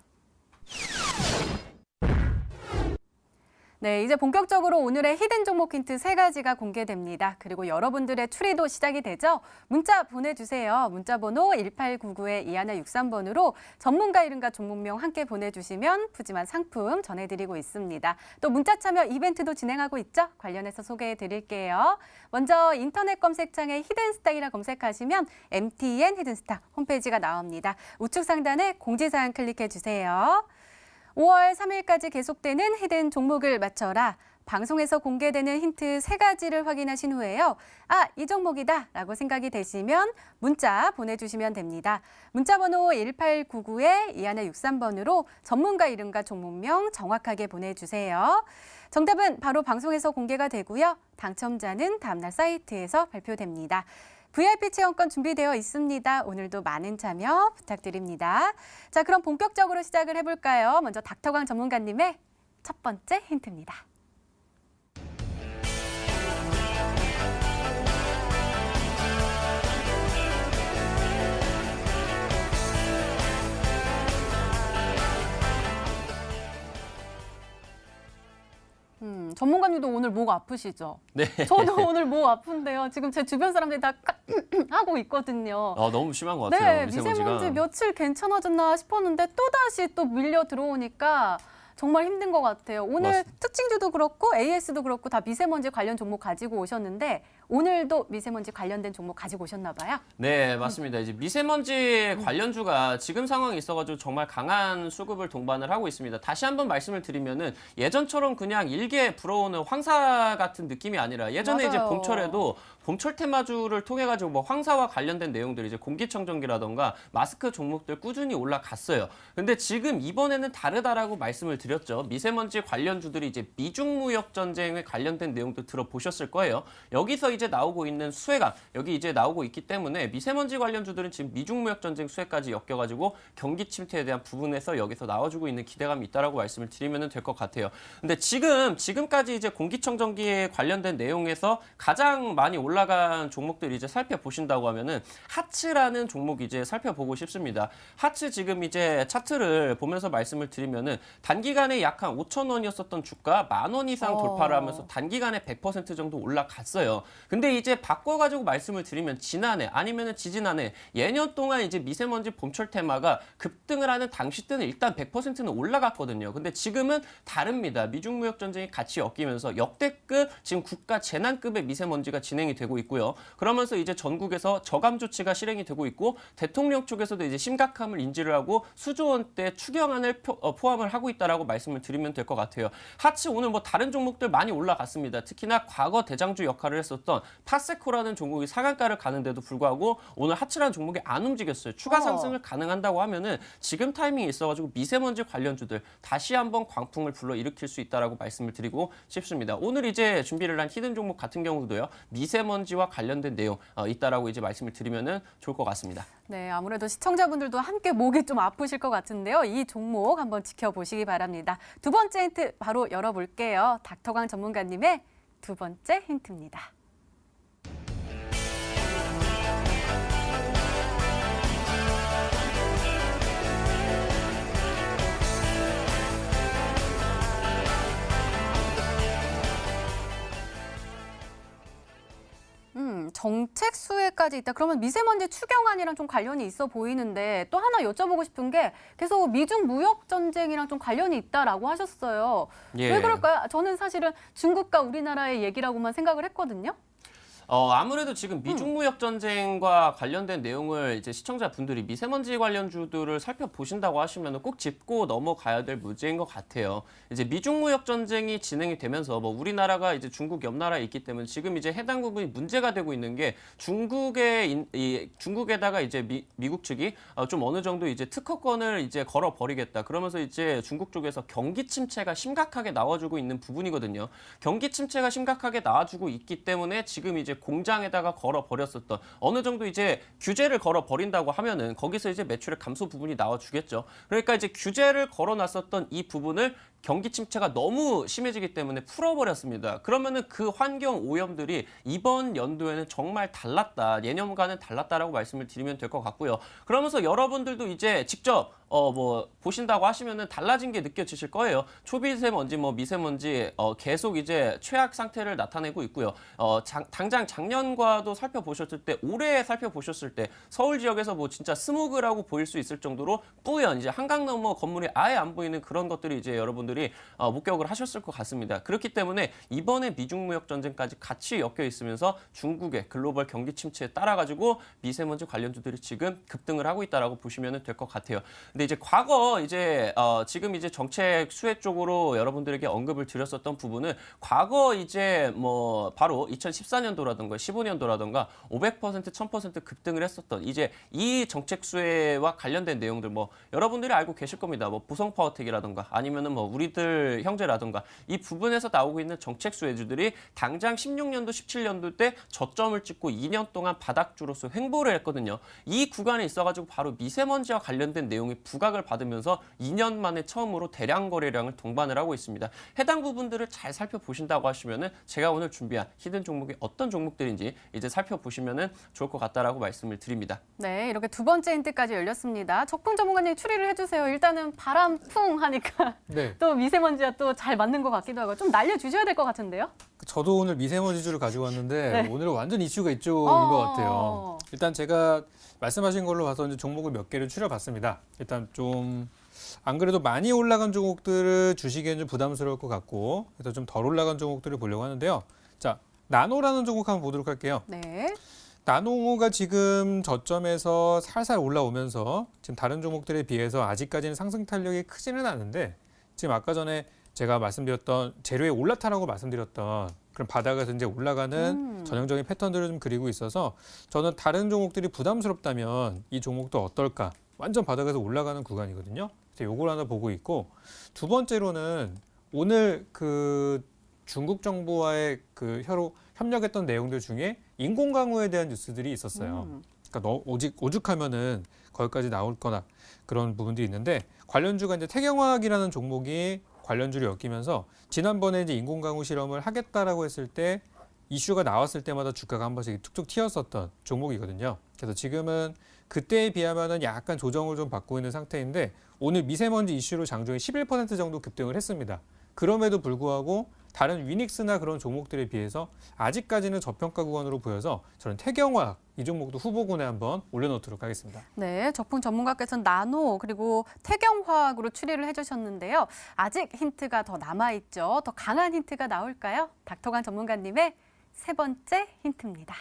네, 이제 본격적으로 오늘의 히든 종목 힌트 3가지가 공개됩니다. 그리고 여러분들의 추리도 시작이 되죠? 문자 보내주세요. 문자 번호 1899-2163번으로 전문가 이름과 종목명 함께 보내주시면 푸짐한 상품 전해드리고 있습니다. 또 문자 참여 이벤트도 진행하고 있죠? 관련해서 소개해드릴게요. 먼저 인터넷 검색창에 히든스탁이라 검색하시면 MTN 히든스탁 홈페이지가 나옵니다. 우측 상단에 공지사항 클릭해주세요. 5월 3일까지 계속되는 히든 종목을 맞춰라. 방송에서 공개되는 힌트 3가지를 확인하신 후에요. 이 종목이다 라고 생각이 되시면 문자 보내주시면 됩니다. 문자 번호 1899-2163번으로 전문가 이름과 종목명 정확하게 보내주세요. 정답은 바로 방송에서 공개가 되고요. 당첨자는 다음날 사이트에서 발표됩니다. VIP 체험권 준비되어 있습니다. 오늘도 많은 참여 부탁드립니다. 자, 그럼 본격적으로 시작을 해볼까요? 먼저 닥터광 전문가님의 첫 번째 힌트입니다. 전문가님도 오늘 목 아프시죠? 네. 저도 오늘 목 아픈데요. 지금 제 주변 사람들이 다 하고 있거든요. 너무 심한 것 같아요. 네, 미세먼지 며칠 괜찮아졌나 싶었는데 또다시 또 밀려 들어오니까 정말 힘든 것 같아요. 오늘 맞습니다. 특징주도 그렇고 AS도 그렇고 다 미세먼지 관련 종목 가지고 오셨는데 오늘도 미세먼지 관련된 종목 가지고 오셨나 봐요. 네, 맞습니다. 이제 미세먼지 관련주가 지금 상황이 있어가지고 정말 강한 수급을 동반을 하고 있습니다. 다시 한번 말씀을 드리면은 예전처럼 그냥 일개 불어오는 황사 같은 느낌이 아니라 예전에 맞아요. 이제 봄철에도 봄철 테마주를 통해 가지고 뭐 황사와 관련된 내용들 이제 공기청정기라던가 마스크 종목들 꾸준히 올라갔어요. 근데 지금 이번에는 다르다라고 말씀을 드렸죠. 미세먼지 관련주들이 이제 미중 무역 전쟁에 관련된 내용도 들어보셨을 거예요. 여기서 이제 나오고 있는 수혜가 여기 이제 나오고 있기 때문에 미세먼지 관련주들은 지금 미중 무역 전쟁 수혜까지 엮여가지고 경기 침체에 대한 부분에서 여기서 나와주고 있는 기대감이 있다라고 말씀을 드리면 될 것 같아요. 근데 지금까지 이제 공기청정기에 관련된 내용에서 가장 많이 올라간 종목들 이제 살펴보신다고 하면은 하츠라는 종목 이제 살펴보고 싶습니다. 하츠 지금 이제 차트를 보면서 말씀을 드리면은 단기간에 약 한 5,000원이었었던 주가 10,000원 이상 돌파를 하면서 단기간에 100% 정도 올라갔어요. 근데 이제 바꿔가지고 말씀을 드리면 지난해 아니면은 지지난해 예년 동안 이제 미세먼지 봄철 테마가 급등을 하는 당시 때는 일단 100%는 올라갔거든요. 근데 지금은 다릅니다. 미중 무역 전쟁이 같이 엮이면서 역대급 지금 국가 재난급의 미세먼지가 진행이 되고 있고요. 그러면서 이제 전국에서 저감 조치가 실행이 되고 있고 대통령 쪽에서도 이제 심각함을 인지를 하고 수조 원대 추경안을 포함을 하고 있다라고 말씀을 드리면 될 것 같아요. 하츠 오늘 뭐 다른 종목들 많이 올라갔습니다. 특히나 과거 대장주 역할을 했었던 파세코라는 종목이 상한가를 가는데도 불구하고 오늘 하츠라는 종목이 안 움직였어요. 추가 상승을 가능한다고 하면은 지금 타이밍이 있어가지고 미세먼지 관련주들 다시 한번 광풍을 불러일으킬 수 있다라고 말씀을 드리고 싶습니다. 오늘 이제 준비를 한 히든 종목 같은 경우도요. 미세먼지와 관련된 내용 있다라고 이제 말씀을 드리면은 좋을 것 같습니다. 네, 아무래도 시청자분들도 함께 목이 좀 아프실 것 같은데요. 이 종목 한번 지켜보시기 바랍니다. 두 번째 힌트 바로 열어볼게요. 닥터강 전문가님의 두 번째 힌트입니다. 정책 수혜까지 있다. 그러면 미세먼지 추경안이랑 좀 관련이 있어 보이는데 또 하나 여쭤보고 싶은 게 계속 미중 무역 전쟁이랑 좀 관련이 있다라고 하셨어요. 예. 왜 그럴까요? 저는 사실은 중국과 우리나라의 얘기라고만 생각을 했거든요. 아무래도 지금 미중 무역 전쟁과 관련된 내용을 이제 시청자분들이 미세먼지 관련주들을 살펴보신다고 하시면 꼭 짚고 넘어가야 될 문제인 것 같아요. 이제 미중 무역 전쟁이 진행이 되면서 뭐 우리나라가 이제 중국 옆 나라에 있기 때문에 지금 이제 해당 부분이 문제가 되고 있는 게 중국에다가 이제 미국 측이 좀 어느 정도 이제 특허권을 이제 걸어 버리겠다. 그러면서 이제 중국 쪽에서 경기 침체가 심각하게 나와주고 있는 부분이거든요. 경기 침체가 심각하게 나와주고 있기 때문에 지금 이제 공장에다가 걸어 버렸었던 어느 정도 이제 규제를 걸어 버린다고 하면은 거기서 이제 매출의 감소 부분이 나와 주겠죠. 그러니까 이제 규제를 걸어 놨었던 이 부분을 경기 침체가 너무 심해지기 때문에 풀어버렸습니다. 그러면은 그 환경 오염들이 이번 연도에는 정말 달랐다. 예년과는 달랐다라고 말씀을 드리면 될 것 같고요. 그러면서 여러분들도 이제 직접 뭐 보신다고 하시면은 달라진 게 느껴지실 거예요. 초미세먼지, 뭐 미세먼지 계속 이제 최악 상태를 나타내고 있고요. 당장 작년과도 살펴보셨을 때, 올해 살펴보셨을 때 서울 지역에서 뭐 진짜 스모그라고 보일 수 있을 정도로 뿌연 이제 한강 너머 건물이 아예 안 보이는 그런 것들이 이제 여러분들이 목격을 하셨을 것 같습니다. 그렇기 때문에 이번에 미중 무역 전쟁까지 같이 엮여 있으면서 중국의 글로벌 경기 침체에 따라 가지고 미세먼지 관련주들이 지금 급등을 하고 있다라고 보시면 될 것 같아요. 근데 이제 과거 이제 지금 이제 정책 수혜 쪽으로 여러분들에게 언급을 드렸었던 부분은 과거 이제 뭐 바로 2014년도라든가 15년도라든가 500%, 1000% 급등을 했었던 이제 이 정책 수혜와 관련된 내용들 뭐 여러분들이 알고 계실 겁니다. 뭐 보성파워텍이라든가 아니면은 뭐 우리들 형제라든가 이 부분에서 나오고 있는 정책 수혜주들이 당장 16년도, 17년도 때 저점을 찍고 2년 동안 바닥주로서 횡보를 했거든요. 이 구간에 있어가지고 바로 미세먼지와 관련된 내용이 부각을 받으면서 2년 만에 처음으로 대량 거래량을 동반을 하고 있습니다. 해당 부분들을 잘 살펴보신다고 하시면은 제가 오늘 준비한 히든 종목이 어떤 종목들인지 이제 살펴보시면은 좋을 것 같다라고 말씀을 드립니다. 네, 이렇게 두 번째 힌트까지 열렸습니다. 적풍 전문가님 추리를 해주세요. 일단은 바람풍 하니까 네. 또 미세먼지와 또 잘 맞는 것 같기도 하고 좀 날려주셔야 될 것 같은데요. 저도 오늘 미세먼지주를 가지고 왔는데 네. 오늘은 완전 이슈가 이쪽인 것 같아요. 일단 제가 말씀하신 걸로 봐서 이제 종목을 몇 개를 추려봤습니다. 일단 좀 안 그래도 많이 올라간 종목들을 주시기에는 좀 부담스러울 것 같고 그래서 좀 덜 올라간 종목들을 보려고 하는데요. 자, 나노라는 종목 한번 보도록 할게요. 네. 나노가 지금 저점에서 살살 올라오면서 지금 다른 종목들에 비해서 아직까지는 상승 탄력이 크지는 않은데 지금 아까 전에 제가 말씀드렸던 재료에 올라타라고 말씀드렸던 그런 바닥에서 이제 올라가는 전형적인 패턴들을 좀 그리고 있어서 저는 다른 종목들이 부담스럽다면 이 종목도 어떨까? 완전 바닥에서 올라가는 구간이거든요. 그래서 요걸 하나 보고 있고 두 번째로는 오늘 그 중국 정부와의 그 협력했던 내용들 중에 인공 강우에 대한 뉴스들이 있었어요. 그러니까 오죽하면은 거기까지 나올 거나 그런 부분들이 있는데 관련주가 이제 태경화학이라는 종목이 관련주를 엮이면서 지난번에 이제 인공 강우 실험을 하겠다라고 했을 때 이슈가 나왔을 때마다 주가가 한 번씩 툭툭 튀었었던 종목이거든요. 그래서 지금은 그때에 비하면은 약간 조정을 좀 받고 있는 상태인데 오늘 미세먼지 이슈로 장중에 11% 정도 급등을 했습니다. 그럼에도 불구하고 다른 위닉스나 그런 종목들에 비해서 아직까지는 저평가 구간으로 보여서 저는 태경화학 이 종목도 후보군에 한번 올려놓도록 하겠습니다. 네, 적풍 전문가께서는 나노 그리고 태경화학으로 추리를 해주셨는데요. 아직 힌트가 더 남아있죠. 더 강한 힌트가 나올까요? 닥터관 전문가님의 세 번째 힌트입니다.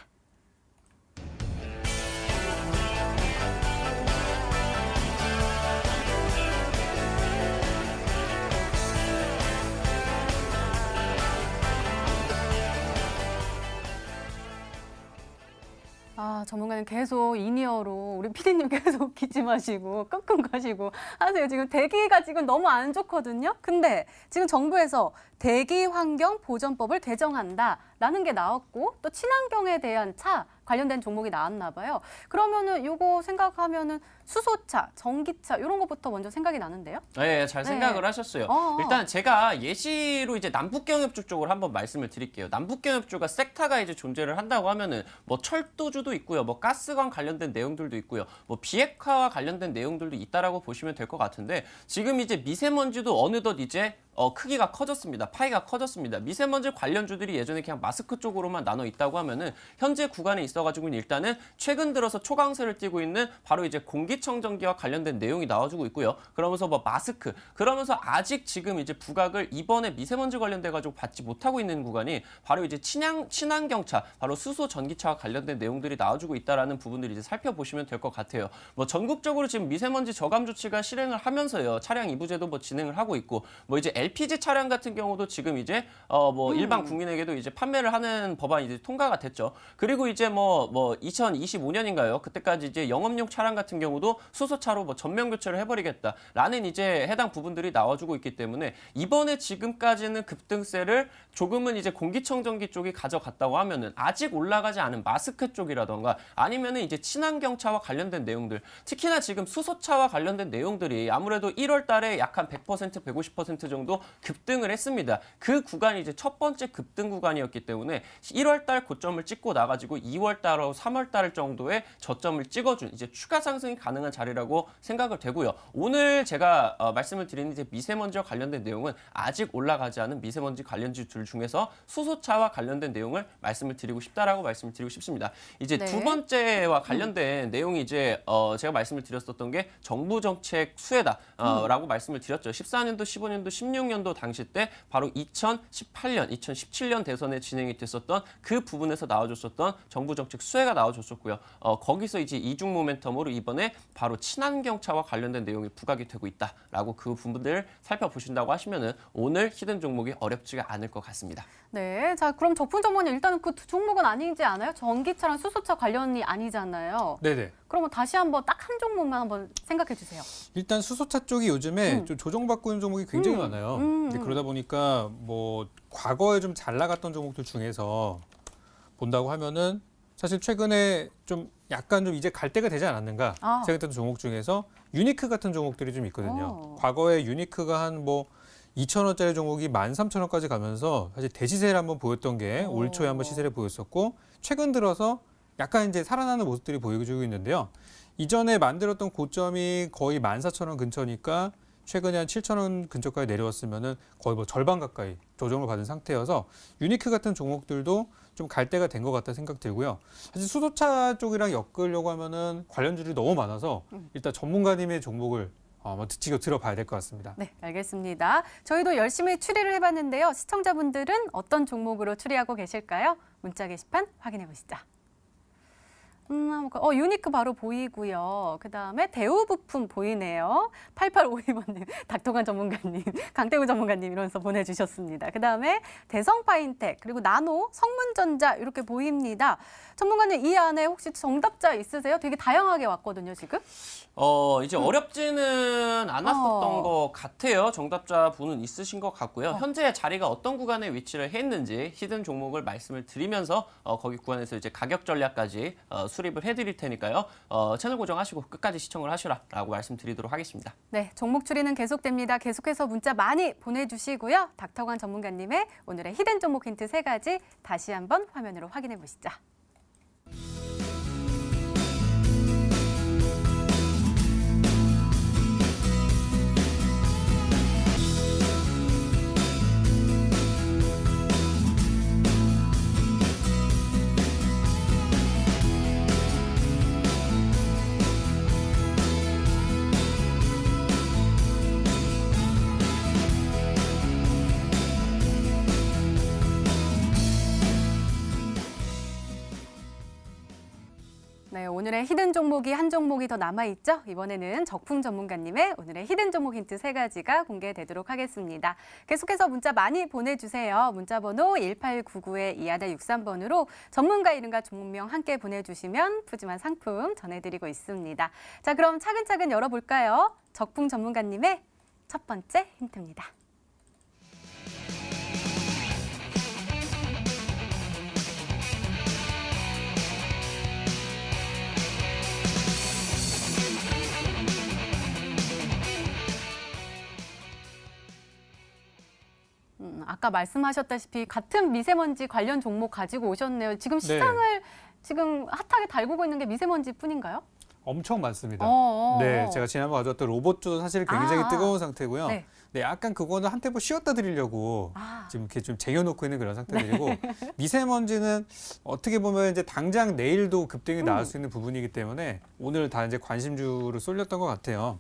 전문가님 계속 인이어로 우리 피디님 계속 기침하시고 끙끙 가시고 하세요. 지금 대기가 지금 너무 안 좋거든요. 근데 지금 정부에서 대기 환경 보전법을 개정한다라는 게 나왔고 또 친환경에 대한 차 관련된 종목이 나왔나 봐요. 그러면은 요거 생각하면은 수소차, 전기차 이런 것부터 먼저 생각이 나는데요. 네, 잘 생각을 하셨어요. 일단 제가 예시로 이제 남북경협주 쪽으로 한번 말씀을 드릴게요. 남북경협주가 섹타가 이제 존재를 한다고 하면은 뭐 철도주도 있고요, 뭐 가스관 관련된 내용들도 있고요, 뭐 비핵화와 관련된 내용들도 있다라고 보시면 될 것 같은데 지금 이제 미세먼지도 어느덧 이제 크기가 커졌습니다. 파이가 커졌습니다. 미세먼지 관련주들이 예전에 그냥 마스크 쪽으로만 나눠 있다고 하면은 현재 구간에 있어가지고는 일단은 최근 들어서 초강세를 띠고 있는 바로 이제 공기청정기와 관련된 내용이 나와주고 있고요. 그러면서 뭐 마스크, 그러면서 아직 지금 이제 부각을 이번에 미세먼지 관련돼가지고 받지 못하고 있는 구간이 바로 이제 친환경차, 바로 수소 전기차와 관련된 내용들이 나와주고 있다라는 부분들을 이제 살펴보시면 될 것 같아요. 뭐 전국적으로 지금 미세먼지 저감 조치가 실행을 하면서요. 차량 이부제도 뭐 진행을 하고 있고, 뭐 이제 LPG 차량 같은 경우도 지금 이제 뭐 일반 국민에게도 이제 판매를 하는 법안이 이제 통과가 됐죠. 그리고 이제 뭐 2025년인가요? 그때까지 이제 영업용 차량 같은 경우도 수소차로 뭐 전면 교체를 해버리겠다라는 이제 해당 부분들이 나와주고 있기 때문에 이번에 지금까지는 급등세를 조금은 이제 공기청정기 쪽이 가져갔다고 하면은 아직 올라가지 않은 마스크 쪽이라던가 아니면은 이제 친환경차와 관련된 내용들, 특히나 지금 수소차와 관련된 내용들이 아무래도 1월 달에 약 한 100%, 150% 정도 급등을 했습니다. 그 구간이 이제 첫 번째 급등 구간이었기 때문에 1월 달 고점을 찍고 나가지고 2월 달하고 3월 달 정도의 저점을 찍어준 이제 추가 상승이 가능한 자리라고 생각을 되고요. 오늘 제가 말씀을 드리는 이제 미세먼지와 관련된 내용은 아직 올라가지 않은 미세먼지 관련주들 중에서 수소차와 관련된 내용을 말씀을 드리고 싶다라고 말씀을 드리고 싶습니다. 이제 두 번째와 관련된 내용이 이제 제가 말씀을 드렸었던 게 정부 정책 수혜다라고 말씀을 드렸죠. 14년도, 15년도, 16년도 당시 때 바로 2018년, 2017년 대선에 진행이 됐었던 그 부분에서 나와줬었던 정부 정책 수혜가 나와줬었고요. 거기서 이제 이중 모멘텀으로 이번에 바로 친환경차와 관련된 내용이 부각이 되고 있다라고 그 부분들을 살펴보신다고 하시면은 오늘 히든 종목이 어렵지가 않을 것 같습니다. 네, 자 그럼 적풍 전문가님 일단은 그 두 종목은 아니지 않아요? 전기차랑 수소차 관련이 아니잖아요. 네네. 그러면 다시 한번 딱 한 종목만 한번 생각해 주세요. 일단 수소차 쪽이 요즘에 좀 조정받고 있는 종목이 굉장히 많아요. 근데 그러다 보니까 뭐 과거에 좀 잘 나갔던 종목들 중에서 본다고 하면은 사실 최근에 좀 약간 좀 이제 갈 때가 되지 않았는가 생각했던 종목 중에서 유니크 같은 종목들이 좀 있거든요. 과거에 유니크가 한 뭐 2,000원짜리 종목이 13,000원까지 가면서 사실 대시세를 한번 보였던 게 올 초에 한번 시세를 보였었고 최근 들어서 약간 이제 살아나는 모습들이 보여주고 있는데요. 이전에 만들었던 고점이 거의 14,000원 근처니까 최근에 한 7,000원 근처까지 내려왔으면은 거의 뭐 절반 가까이 조정을 받은 상태여서 유니크 같은 종목들도 좀 갈 때가 된 것 같다 생각 들고요. 사실 수소차 쪽이랑 엮으려고 하면은 관련주들이 너무 많아서 일단 전문가님의 종목을 한번 지금 들어봐야 될 것 같습니다. 네, 알겠습니다. 저희도 열심히 추리를 해봤는데요. 시청자분들은 어떤 종목으로 추리하고 계실까요? 문자 게시판 확인해 보시죠. 유니크 바로 보이고요. 그다음에 대우 부품 보이네요. 8852번님, 닥터관 전문가님, 강태구 전문가님 이러면서 보내주셨습니다. 그다음에 대성 파인텍, 그리고 나노, 성문전자 이렇게 보입니다. 전문가님, 이 안에 혹시 정답자 있으세요? 되게 다양하게 왔거든요, 지금. 이제 어렵지는 않았었던 것 같아요. 정답자 분은 있으신 것 같고요. 현재 자리가 어떤 구간에 위치를 했는지 히든 종목을 말씀을 드리면서 거기 구간에서 이제 가격 전략까지 수립을 해드릴 테니까요. 채널 고정하시고 끝까지 시청을 하시라라고 말씀드리도록 하겠습니다. 네, 종목 추리는 계속됩니다. 계속해서 문자 많이 보내주시고요. 닥터관 전문가님의 오늘의 히든 종목 힌트 3가지 다시 한번 화면으로 확인해 보시죠. 네, 오늘의 히든 종목이 한 종목이 더 남아있죠? 이번에는 적풍 전문가님의 오늘의 히든 종목 힌트 3가지가 공개되도록 하겠습니다. 계속해서 문자 많이 보내주세요. 문자번호 1899-2163번으로 전문가 이름과 종목명 함께 보내주시면 푸짐한 상품 전해드리고 있습니다. 자, 그럼 차근차근 열어볼까요? 적풍 전문가님의 첫 번째 힌트입니다. 아까 말씀하셨다시피 같은 미세먼지 관련 종목 가지고 오셨네요. 지금 시장을 지금 핫하게 달구고 있는 게 미세먼지뿐인가요? 엄청 많습니다. 어어어. 네, 제가 지난번 가져왔던 로봇주도 사실 굉장히 뜨거운 상태고요. 네. 네, 약간 그거는 한 템포 쉬었다 드리려고 지금 이렇게 좀 쟁여놓고 있는 그런 상태들이고 미세먼지는 어떻게 보면 이제 당장 내일도 급등이 나올 수 있는 부분이기 때문에 오늘 다 이제 관심주로 쏠렸던 것 같아요.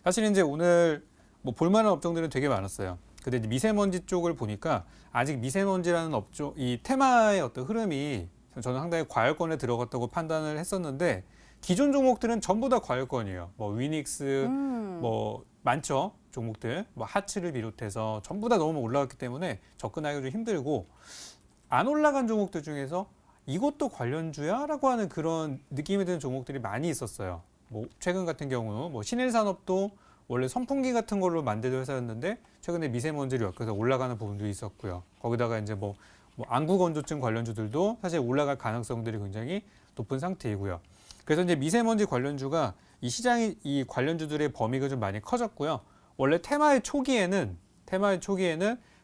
사실 이제 오늘 뭐 볼만한 업종들은 되게 많았어요. 근데 이제 미세먼지 쪽을 보니까 아직 미세먼지라는 업종, 이 테마의 어떤 흐름이 저는 상당히 과열권에 들어갔다고 판단을 했었는데 기존 종목들은 전부 다 과열권이에요. 뭐 위닉스, 뭐 많죠 종목들, 뭐 하츠를 비롯해서 전부 다 너무 올라갔기 때문에 접근하기가 좀 힘들고 안 올라간 종목들 중에서 이것도 관련주야라고 하는 그런 느낌이 드는 종목들이 많이 있었어요. 뭐 최근 같은 경우 뭐 신일산업도 원래 선풍기 같은 걸로 만드는 회사였는데 최근에 미세먼지를 엮여서 올라가는 부분도 있었고요. 거기다가 이제 뭐 안구건조증 관련주들도 사실 올라갈 가능성들이 굉장히 높은 상태이고요. 그래서 이제 미세먼지 관련주가 이 시장이 이 관련주들의 범위가 좀 많이 커졌고요. 원래 테마의 초기에는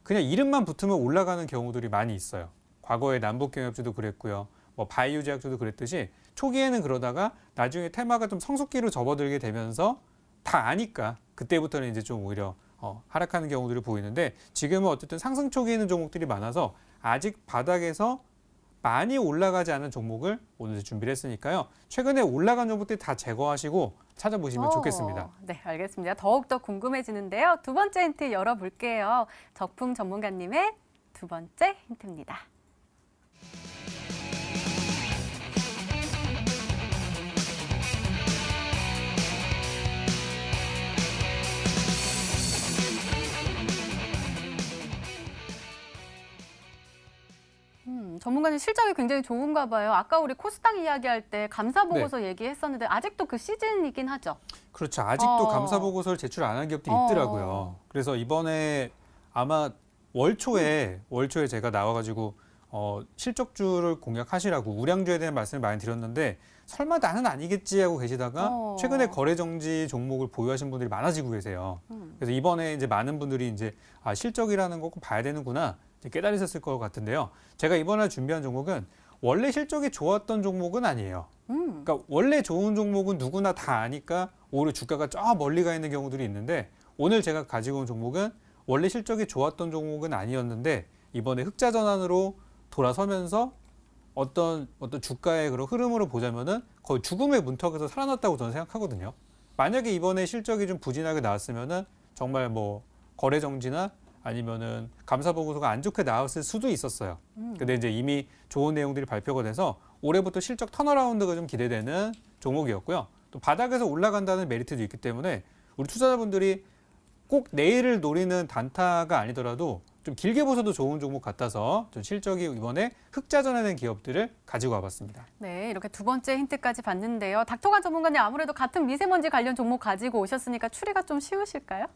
그냥 이름만 붙으면 올라가는 경우들이 많이 있어요. 과거에 남북경협주도 그랬고요. 뭐 바이오 제약주도 그랬듯이 초기에는 그러다가 나중에 테마가 좀 성숙기로 접어들게 되면서 다 아니까 그때부터는 이제 좀 오히려 하락하는 경우들이 보이는데 지금은 어쨌든 상승 초기에 있는 종목들이 많아서 아직 바닥에서 많이 올라가지 않은 종목을 오늘 준비를 했으니까요. 최근에 올라간 종목들 다 제거하시고 찾아보시면 좋겠습니다. 네, 알겠습니다. 더욱더 궁금해지는데요. 두 번째 힌트 열어볼게요. 적풍 전문가님의 두 번째 힌트입니다. 전문가님 실적이 굉장히 좋은가 봐요. 아까 우리 코스닥 이야기할 때 감사 보고서 얘기했었는데 아직도 그 시즌이긴 하죠. 그렇죠. 아직도 감사 보고서를 제출 안 한 기업들이 있더라고요. 그래서 이번에 아마 월 초에 제가 나와가지고 실적주를 공략하시라고 우량주에 대한 말씀을 많이 드렸는데 설마 나는 아니겠지 하고 계시다가 최근에 거래 정지 종목을 보유하신 분들이 많아지고 계세요. 그래서 이번에 이제 많은 분들이 이제 실적이라는 거 꼭 봐야 되는구나 이제 깨달으셨을 것 같은데요. 제가 이번에 준비한 종목은 원래 실적이 좋았던 종목은 아니에요. 그러니까 원래 좋은 종목은 누구나 다 아니까 오히려 주가가 저 멀리 가 있는 경우들이 있는데 오늘 제가 가지고 온 종목은 원래 실적이 좋았던 종목은 아니었는데 이번에 흑자 전환으로 돌아서면서 어떤 주가의 그런 흐름으로 보자면은 거의 죽음의 문턱에서 살아났다고 저는 생각하거든요. 만약에 이번에 실적이 좀 부진하게 나왔으면은 정말 뭐 거래 정지나 아니면은 감사 보고서가 안 좋게 나왔을 수도 있었어요. 근데 이제 이미 좋은 내용들이 발표가 돼서 올해부터 실적 턴어라운드가 좀 기대되는 종목이었고요. 또 바닥에서 올라간다는 메리트도 있기 때문에 우리 투자자분들이 꼭 내일을 노리는 단타가 아니더라도 좀 길게 보셔도 좋은 종목 같아서 좀 실적이 이번에 흑자전환된 기업들을 가지고 와봤습니다. 네, 이렇게 두 번째 힌트까지 봤는데요. 닥터관 전문가님 아무래도 같은 미세먼지 관련 종목 가지고 오셨으니까 추리가 좀 쉬우실까요?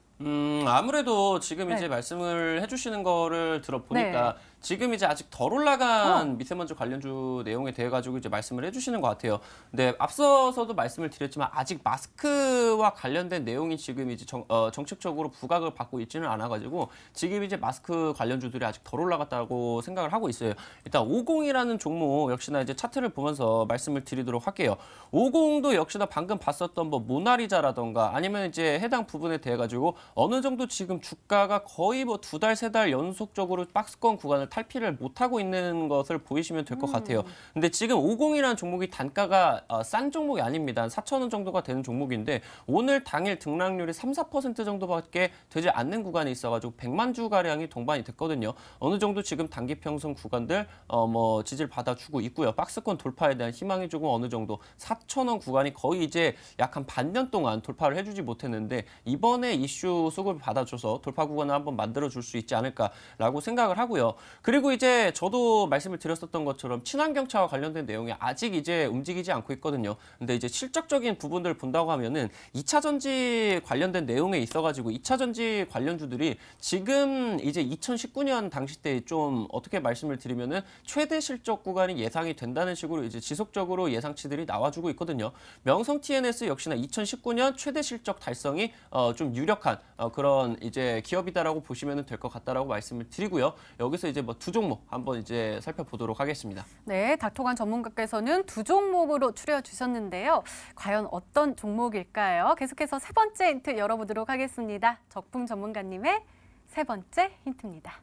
아무래도 지금 네. 이제 말씀을 해주시는 거를 들어보니까 네. 지금 이제 아직 덜 올라간 미세먼지 관련주 내용에 대해 가지고 이제 말씀을 해주시는 것 같아요. 근데 앞서서도 말씀을 드렸지만 아직 마스크와 관련된 내용이 지금 이제 정책적으로 부각을 받고 있지는 않아가지고 지금 이제 마스크 관련주들이 아직 덜 올라갔다고 생각을 하고 있어요. 일단 50이라는 종목 역시나 이제 차트를 보면서 말씀을 드리도록 할게요. 50도 역시나 방금 봤었던 뭐 모나리자라던가 아니면 이제 해당 부분에 대해 가지고 어느 정도 지금 주가가 거의 뭐 2달, 3달 연속적으로 박스권 구간을 탈피를 못하고 있는 것을 보이시면 될 것 같아요. 근데 지금 50이라는 종목이 단가가 싼 종목이 아닙니다. 4,000원 정도가 되는 종목인데 오늘 당일 등락률이 3, 4% 정도밖에 되지 않는 구간이 있어가지고 100만 주가량이 동반이 됐거든요. 어느 정도 지금 단기 평선 구간들 뭐 지지를 받아주고 있고요. 박스권 돌파에 대한 희망이 조금 어느 정도 4,000원 구간이 거의 이제 약 한 반년 동안 돌파를 해주지 못했는데 이번에 이슈 수급을 받아줘서 돌파 구간을 한번 만들어줄 수 있지 않을까라고 생각을 하고요. 그리고 이제 저도 말씀을 드렸었던 것처럼 친환경차와 관련된 내용이 아직 이제 움직이지 않고 있거든요. 근데 이제 실적적인 부분들을 본다고 하면은 2차 전지 관련된 내용에 있어가지고 2차 전지 관련주들이 지금 이제 2019년 당시 때 좀 어떻게 말씀을 드리면은 최대 실적 구간이 예상이 된다는 식으로 이제 지속적으로 예상치들이 나와주고 있거든요. 명성 TNS 역시나 2019년 최대 실적 달성이 좀 유력한 그런 이제 기업이다라고 보시면 될 것 같다라고 말씀을 드리고요. 여기서 이제 뭐 두 종목 한번 이제 살펴보도록 하겠습니다. 네, 닥터관 전문가께서는 두 종목으로 추려 주셨는데요. 과연 어떤 종목일까요? 계속해서 세 번째 힌트 열어보도록 하겠습니다. 적풍 전문가님의 세 번째 힌트입니다.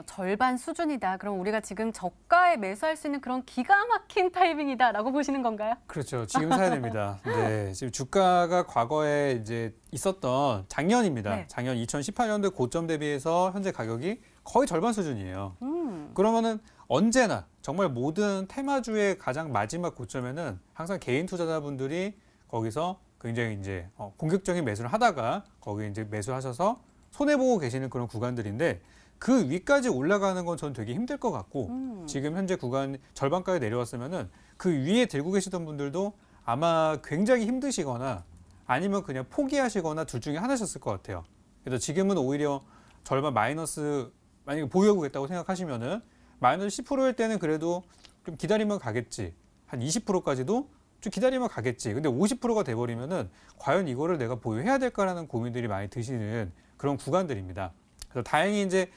절반 수준이다. 그럼 우리가 지금 저가에 매수할 수 있는 그런 기가 막힌 타이밍이다라고 보시는 건가요? 그렇죠. 지금 사야 됩니다. 네, 지금 주가가 과거에 이제 있었던 작년입니다. 네. 작년 2018년도 고점 대비해서 현재 가격이 거의 절반 수준이에요. 그러면은 언제나 정말 모든 테마주의 가장 마지막 고점에는 항상 개인 투자자분들이 거기서 굉장히 이제 공격적인 매수를 하다가 거기 이제 매수하셔서 손해 보고 계시는 그런 구간들인데 그 위까지 올라가는 건 전 되게 힘들 것 같고 지금 현재 구간 절반까지 내려왔으면은 그 위에 들고 계시던 분들도 아마 굉장히 힘드시거나 아니면 그냥 포기하시거나 둘 중에 하나셨을 것 같아요. 그래서 지금은 오히려 절반 마이너스 만약에 보유하고 있다고 생각하시면은 마이너스 10%일 때는 그래도 좀 기다리면 가겠지. 한 20%까지도 좀 기다리면 가겠지. 근데 50%가 돼버리면은 과연 이거를 내가 보유해야 될까라는 고민들이 많이 드시는 그런 구간들입니다. 그래서 다행히 이제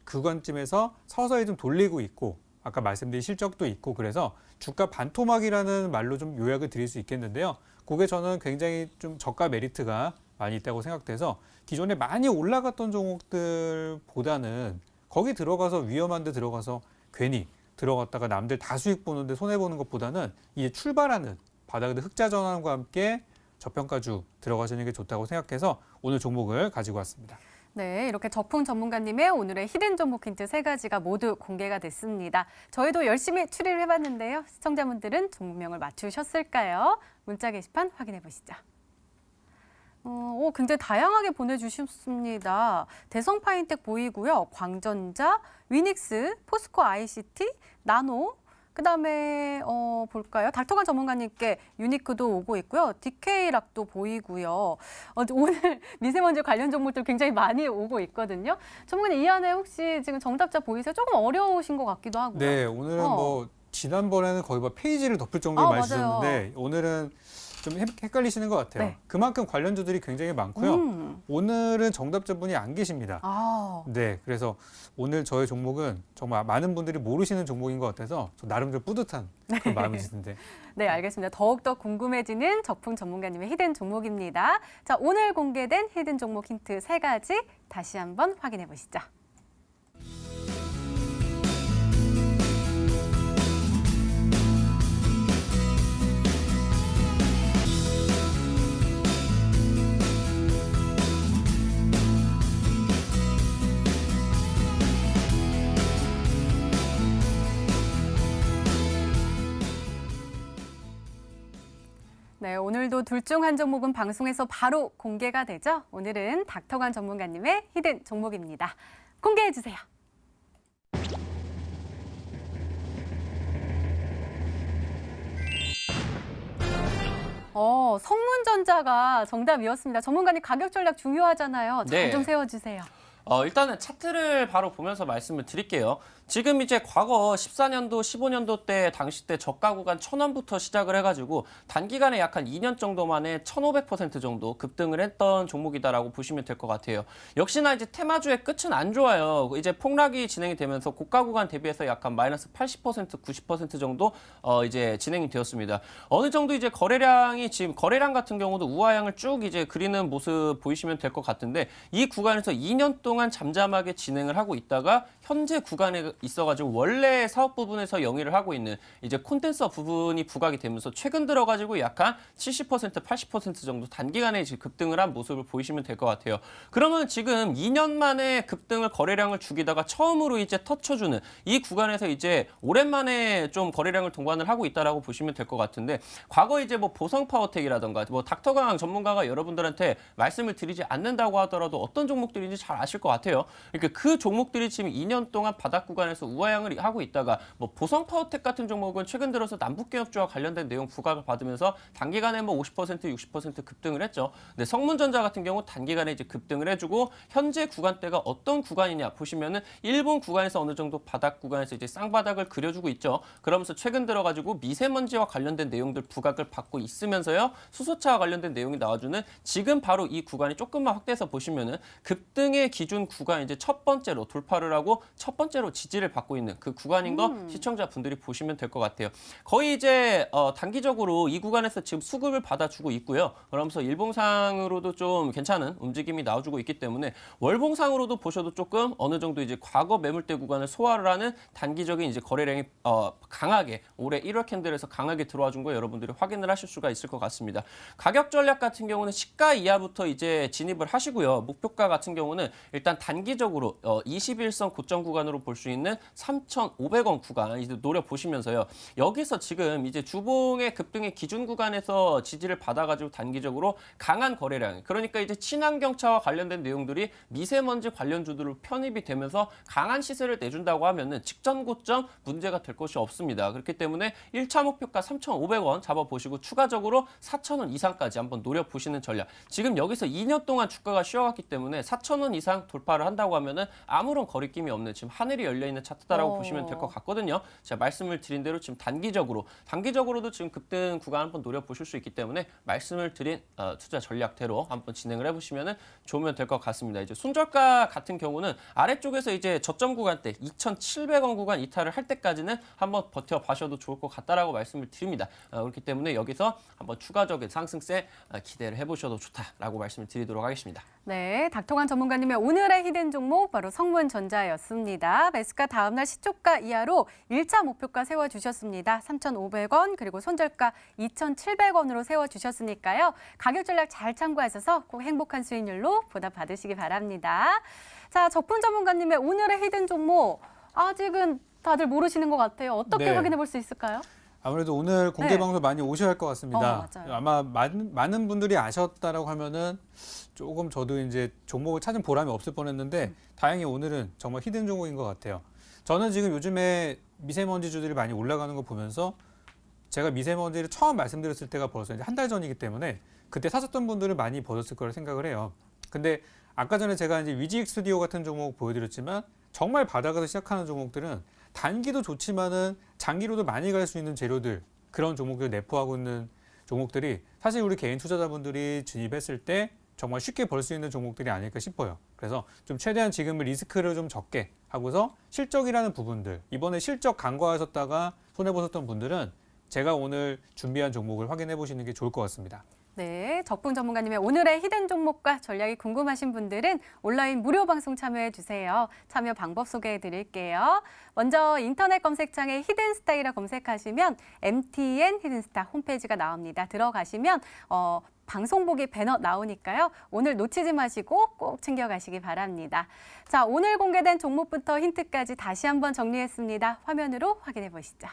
그간쯤에서 서서히 좀 돌리고 있고 아까 말씀드린 실적도 있고 그래서 주가 반토막이라는 말로 좀 요약을 드릴 수 있겠는데요. 그게 저는 굉장히 좀 저가 메리트가 많이 있다고 생각돼서 기존에 많이 올라갔던 종목들보다는 거기 들어가서 위험한 데 들어가서 괜히 들어갔다가 남들 다 수익 보는데 손해보는 것보다는 이제 출발하는 바닥의 흑자 전환과 함께 저평가주 들어가시는 게 좋다고 생각해서 오늘 종목을 가지고 왔습니다. 네, 이렇게 적풍 전문가님의 오늘의 히든 종목 힌트 세 가지가 모두 공개가 됐습니다. 저희도 열심히 추리를 해봤는데요. 시청자분들은 종목명을 맞추셨을까요? 문자 게시판 확인해 보시죠. 굉장히 다양하게 보내주셨습니다. 대성파인텍 보이고요. 광전자, 위닉스, 포스코 ICT, 나노, 그다음에 볼까요? 닥터관 전문가님께 유니크도 오고 있고요. DK락도 보이고요. 오늘 미세먼지 관련 종목들 굉장히 많이 오고 있거든요. 전문가님 이 안에 혹시 지금 정답자 보이세요? 조금 어려우신 것 같기도 하고요. 네, 오늘은 뭐 지난번에는 거의 뭐 페이지를 덮을 정도로 많이 맞아요. 주셨는데 오늘은 좀 헷갈리시는 것 같아요. 네. 그만큼 관련주들이 굉장히 많고요. 오늘은 정답자분이 안 계십니다. 네, 그래서 오늘 저의 종목은 정말 많은 분들이 모르시는 종목인 것 같아서 저 나름 좀 뿌듯한 그런 마음이 드는데. 네, 알겠습니다. 더욱더 궁금해지는 적풍 전문가님의 히든 종목입니다. 자, 오늘 공개된 히든 종목 힌트 세 가지 다시 한번 확인해 보시죠. 네, 오늘도 둘 중 한 종목은 방송에서 바로 공개가 되죠. 오늘은 닥터관 전문가님의 히든 종목입니다. 공개해 주세요. 성문전자가 정답이었습니다. 전문가님 가격 전략 중요하잖아요. 잘 네. 좀 세워주세요. 일단은 차트를 바로 보면서 말씀을 드릴게요. 지금 이제 과거 14년도, 15년도 때 당시 때 저가 구간 1,000원부터 시작을 해가지고 단기간에 약 한 2년 정도 만에 1,500% 정도 급등을 했던 종목이다라고 보시면 될 것 같아요. 역시나 이제 테마주의 끝은 안 좋아요. 이제 폭락이 진행이 되면서 고가 구간 대비해서 약간 마이너스 80%, 90% 정도 이제 진행이 되었습니다. 어느 정도 이제 거래량이 지금 거래량 같은 경우도 우하향을 쭉 이제 그리는 모습 보이시면 될 것 같은데 이 구간에서 2년 동안 잠잠하게 진행을 하고 있다가 현재 구간에 있어가지고 원래 사업 부분에서 영위를 하고 있는 이제 콘덴서 부분이 부각이 되면서 최근 들어가지고 약간 70%, 80% 정도 단기간에 이제 급등을 한 모습을 보이시면 될 것 같아요. 그러면 지금 2년 만에 급등을 거래량을 죽이다가 처음으로 이제 터쳐주는 이 구간에서 이제 오랜만에 좀 거래량을 동반을 하고 있다라고 보시면 될 것 같은데 과거 이제 뭐 보성파워텍이라던가 뭐 닥터강 전문가가 여러분들한테 말씀을 드리지 않는다고 하더라도 어떤 종목들인지 잘 아실 것 같아요. 그러니까 그 종목들이 지금 2년 동안 바닥 구간에서 우하향을 하고 있다가 뭐 보성파워텍 같은 종목은 최근 들어서 남북개혁주와 관련된 내용 부각을 받으면서 단기간에 뭐 50%, 60% 급등을 했죠. 근데 성문전자 같은 경우 단기간에 이제 급등을 해주고 현재 구간대가 어떤 구간이냐 보시면은 일본 구간에서 어느 정도 바닥 구간에서 이제 쌍바닥을 그려주고 있죠. 그러면서 최근 들어가지고 미세먼지와 관련된 내용들 부각을 받고 있으면서요. 수소차와 관련된 내용이 나와주는 지금 바로 이 구간이 조금만 확대해서 보시면은 급등의 기준 구간 이제 첫 번째로 돌파를 하고 첫 번째로 지지를 받고 있는 그 구간인 거 시청자분들이 보시면 될 것 같아요. 거의 이제 단기적으로 이 구간에서 지금 수급을 받아주고 있고요. 그러면서 일봉상으로도 좀 괜찮은 움직임이 나와주고 있기 때문에 월봉상으로도 보셔도 조금 어느 정도 이제 과거 매물대 구간을 소화를 하는 단기적인 이제 거래량이 강하게 올해 1월 캔들에서 강하게 들어와 준 거 여러분들이 확인을 하실 수가 있을 것 같습니다. 가격 전략 같은 경우는 시가 이하부터 이제 진입을 하시고요. 목표가 같은 경우는 일단 단기적으로 21선 고점 구간으로 볼 수 있는 3,500원 구간 이제 노려보시면서요. 여기서 지금 이제 주봉의 급등의 기준 구간에서 지지를 받아가지고 단기적으로 강한 거래량, 그러니까 이제 친환경차와 관련된 내용들이 미세먼지 관련주들로 편입이 되면서 강한 시세를 내준다고 하면은 직전 고점 문제가 될 것이 없습니다. 그렇기 때문에 1차 목표가 3,500원 잡아보시고 추가적으로 4,000원 이상까지 한번 노려보시는 전략. 지금 여기서 2년 동안 주가가 쉬어갔기 때문에 4,000원 이상 돌파를 한다고 하면은 아무런 거리낌이 없는 지금 하늘이 열려있는 차트다라고 보시면 될 것 같거든요. 제가 말씀을 드린 대로 지금 단기적으로도 지금 급등 구간 한번 노려보실 수 있기 때문에 말씀을 드린 투자 전략대로 한번 진행을 해보시면 좋으면 될 것 같습니다. 이제 손절가 같은 경우는 아래쪽에서 이제 저점 구간대 2,700원 구간 이탈을 할 때까지는 한번 버텨봐셔도 좋을 것 같다라고 말씀을 드립니다. 그렇기 때문에 여기서 한번 추가적인 상승세 기대를 해보셔도 좋다라고 말씀을 드리도록 하겠습니다. 네, 닥터관 전문가님의 오늘의 히든 종목 바로 성문전자였습니다. 매수가 다음날 시초가 이하로 1차 목표가 세워주셨습니다. 3,500원 그리고 손절가 2,700원으로 세워주셨으니까요. 가격 전략 잘 참고하셔서 꼭 행복한 수익률로 보답받으시기 바랍니다. 자, 적분 전문가님의 오늘의 히든 종목 아직은 다들 모르시는 것 같아요. 어떻게 네. 확인해 볼 수 있을까요? 아무래도 오늘 공개 네. 방송 많이 오셔야 할 것 같습니다. 맞아요. 아마 많은 분들이 아셨다라고 하면은 조금 저도 이제 종목을 찾은 보람이 없을 뻔했는데 다행히 오늘은 정말 히든 종목인 것 같아요. 저는 지금 요즘에 미세먼지주들이 많이 올라가는 거 보면서 제가 미세먼지를 처음 말씀드렸을 때가 벌써 이제 한 달 전이기 때문에 그때 사셨던 분들은 많이 버셨을 거라 생각을 해요. 근데 아까 전에 제가 이제 위지익 스튜디오 같은 종목 보여드렸지만 정말 바닥에서 시작하는 종목들은 단기도 좋지만은 장기로도 많이 갈 수 있는 재료들, 그런 종목들 내포하고 있는 종목들이 사실 우리 개인 투자자분들이 진입했을 때 정말 쉽게 벌 수 있는 종목들이 아닐까 싶어요. 그래서 좀 최대한 지금은 리스크를 좀 적게 하고서 실적이라는 부분들, 이번에 실적 간과하셨다가 손해보셨던 분들은 제가 오늘 준비한 종목을 확인해 보시는 게 좋을 것 같습니다. 네, 적분 전문가님의 오늘의 히든 종목과 전략이 궁금하신 분들은 온라인 무료 방송 참여해 주세요. 참여 방법 소개해 드릴게요. 먼저 인터넷 검색창에 히든스타이라 검색하시면 MTN 히든스타 홈페이지가 나옵니다. 들어가시면 방송 보기 배너 나오니까요. 오늘 놓치지 마시고 꼭 챙겨가시기 바랍니다. 자, 오늘 공개된 종목부터 힌트까지 다시 한번 정리했습니다. 화면으로 확인해 보시죠.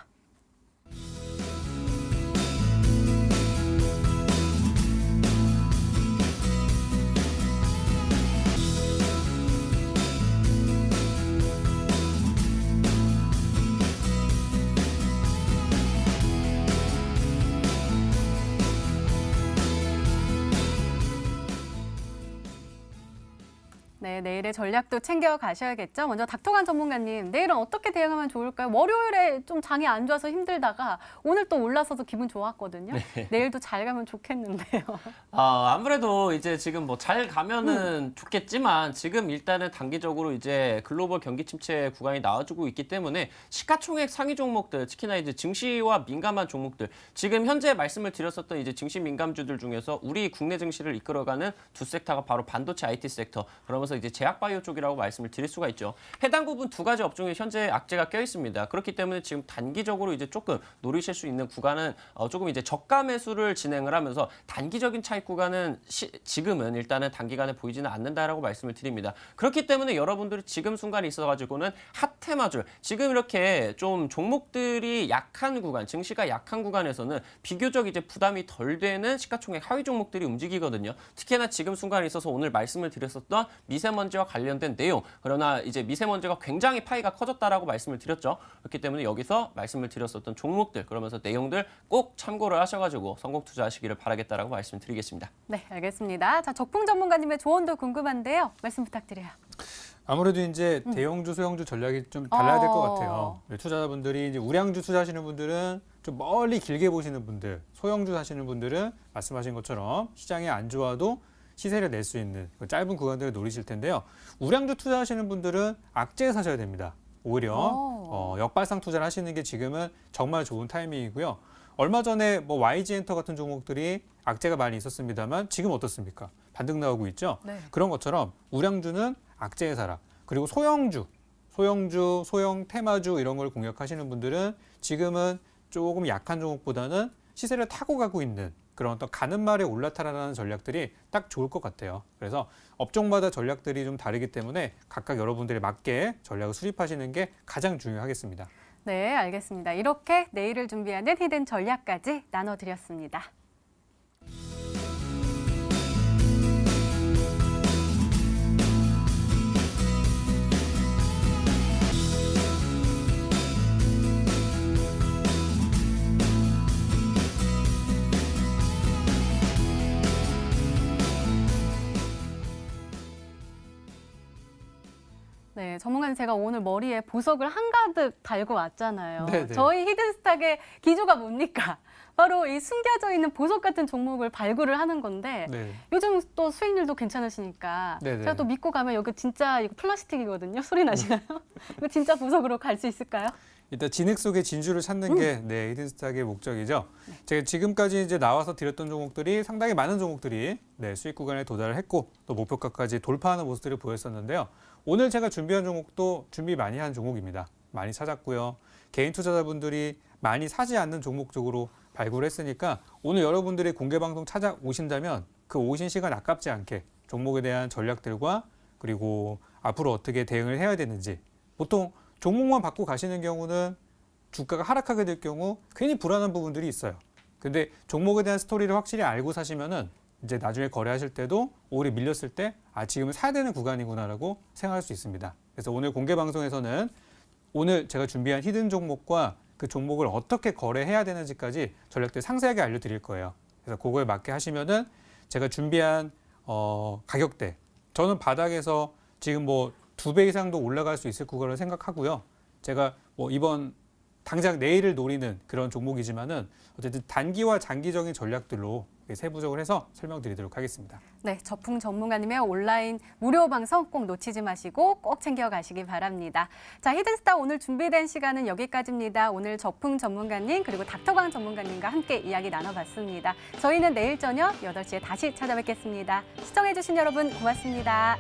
네, 내일의 전략도 챙겨 가셔야겠죠. 먼저 닥터관 전문가님, 내일은 어떻게 대응하면 좋을까요? 월요일에 좀 장이 안 좋아서 힘들다가 오늘 또 올라서서 기분 좋았거든요. 내일도 잘 가면 좋겠는데요. 아무래도 이제 지금 뭐 잘 가면은 좋겠지만 지금 일단은 단기적으로 이제 글로벌 경기 침체 구간이 나와주고 있기 때문에 시가총액 상위 종목들, 특히나 이제 증시와 민감한 종목들, 지금 현재 말씀을 드렸었던 이제 증시 민감주들 중에서 우리 국내 증시를 이끌어가는 두 섹터가 바로 반도체 IT 섹터, 그러면서 이제 제약바이오 쪽이라고 말씀을 드릴 수가 있죠. 해당 부분 두 가지 업종에 현재 악재가 껴 있습니다. 그렇기 때문에 지금 단기적으로 이제 조금 노리실 수 있는 구간은 조금 이제 저가 매수를 진행을 하면서 단기적인 차익 구간은 지금은 일단은 단기간에 보이지는 않는다라고 말씀을 드립니다. 그렇기 때문에 여러분들이 지금 순간에 있어가지고는 핫테마줄, 지금 이렇게 좀 종목들이 약한 구간, 증시가 약한 구간에서는 비교적 이제 부담이 덜 되는 시가총액 하위 종목들이 움직이거든요. 특히나 지금 순간에 있어서 오늘 말씀을 드렸었던 미세먼지와 관련된 내용, 그러나 이제 미세먼지가 굉장히 파이가 커졌다라고 말씀을 드렸죠. 그렇기 때문에 여기서 말씀을 드렸었던 종목들, 그러면서 내용들 꼭 참고를 하셔가지고 성공 투자하시기를 바라겠다라고 말씀드리겠습니다. 네, 알겠습니다. 자, 적풍 전문가님의 조언도 궁금한데요. 말씀 부탁드려요. 아무래도 이제 대형주, 소형주 전략이 좀 달라야 될 것 같아요. 투자자분들이 이제 우량주 투자하시는 분들은 좀 멀리 길게 보시는 분들, 소형주 사시는 분들은 말씀하신 것처럼 시장이 안 좋아도 시세를 낼 수 있는 짧은 구간들을 노리실 텐데요. 우량주 투자하시는 분들은 악재 사셔야 됩니다. 오히려 역발상 투자를 하시는 게 지금은 정말 좋은 타이밍이고요. 얼마 전에 뭐 YG엔터 같은 종목들이 악재가 많이 있었습니다만 지금 어떻습니까? 반등 나오고 있죠. 네. 그런 것처럼 우량주는 악재에 살아. 그리고 소형주, 소형 테마주 이런 걸 공략하시는 분들은 지금은 조금 약한 종목보다는 시세를 타고 가고 있는 그런 어떤 가는 말에 올라타라는 전략들이 딱 좋을 것 같아요. 그래서 업종마다 전략들이 좀 다르기 때문에 각각 여러분들에 맞게 전략을 수립하시는 게 가장 중요하겠습니다. 네, 알겠습니다. 이렇게 내일을 준비하는 히든 전략까지 나눠드렸습니다. 네, 전문가님 제가 오늘 머리에 보석을 한가득 달고 왔잖아요. 네네. 저희 히든스탁의 기조가 뭡니까? 바로 이 숨겨져 있는 보석 같은 종목을 발굴을 하는 건데 네. 요즘 또 수익률도 괜찮으시니까 네네. 제가 또 믿고 가면 여기 진짜 이거 플라스틱이거든요. 소리 나시나요? 이거 진짜 보석으로 갈 수 있을까요? 일단 진흙 속의 진주를 찾는 게 히든스탁의 목적이죠. 제가 지금까지 이제 나와서 드렸던 종목들이 상당히 많은 종목들이 수익 구간에 도달을 했고 또 목표가까지 돌파하는 모습들을 보였었는데요. 오늘 제가 준비한 종목도 준비 많이 한 종목입니다. 많이 찾았고요. 개인 투자자분들이 많이 사지 않는 종목 쪽으로 발굴했으니까 오늘 여러분들이 공개 방송 찾아오신다면 그 오신 시간 아깝지 않게 종목에 대한 전략들과 그리고 앞으로 어떻게 대응을 해야 되는지, 보통 종목만 받고 가시는 경우는 주가가 하락하게 될 경우 괜히 불안한 부분들이 있어요. 근데 종목에 대한 스토리를 확실히 알고 사시면은 이제 나중에 거래하실 때도 오히려 밀렸을 때 지금은 사야 되는 구간이구나라고 생각할 수 있습니다. 그래서 오늘 공개 방송에서는 오늘 제가 준비한 히든 종목과 그 종목을 어떻게 거래해야 되는지까지 전략들 상세하게 알려드릴 거예요. 그래서 그거에 맞게 하시면은 제가 준비한 가격대, 저는 바닥에서 지금 뭐 2배 이상도 올라갈 수 있을 구간을 생각하고요. 제가 뭐 이번 당장 내일을 노리는 그런 종목이지만은 어쨌든 단기와 장기적인 전략들로 세부적으로 해서 설명드리도록 하겠습니다. 네, 적풍 전문가님의 온라인 무료 방송 꼭 놓치지 마시고 꼭 챙겨가시기 바랍니다. 자, 히든스타 오늘 준비된 시간은 여기까지입니다. 오늘 적풍 전문가님 그리고 닥터광 전문가님과 함께 이야기 나눠봤습니다. 저희는 내일 저녁 8시에 다시 찾아뵙겠습니다. 시청해주신 여러분 고맙습니다.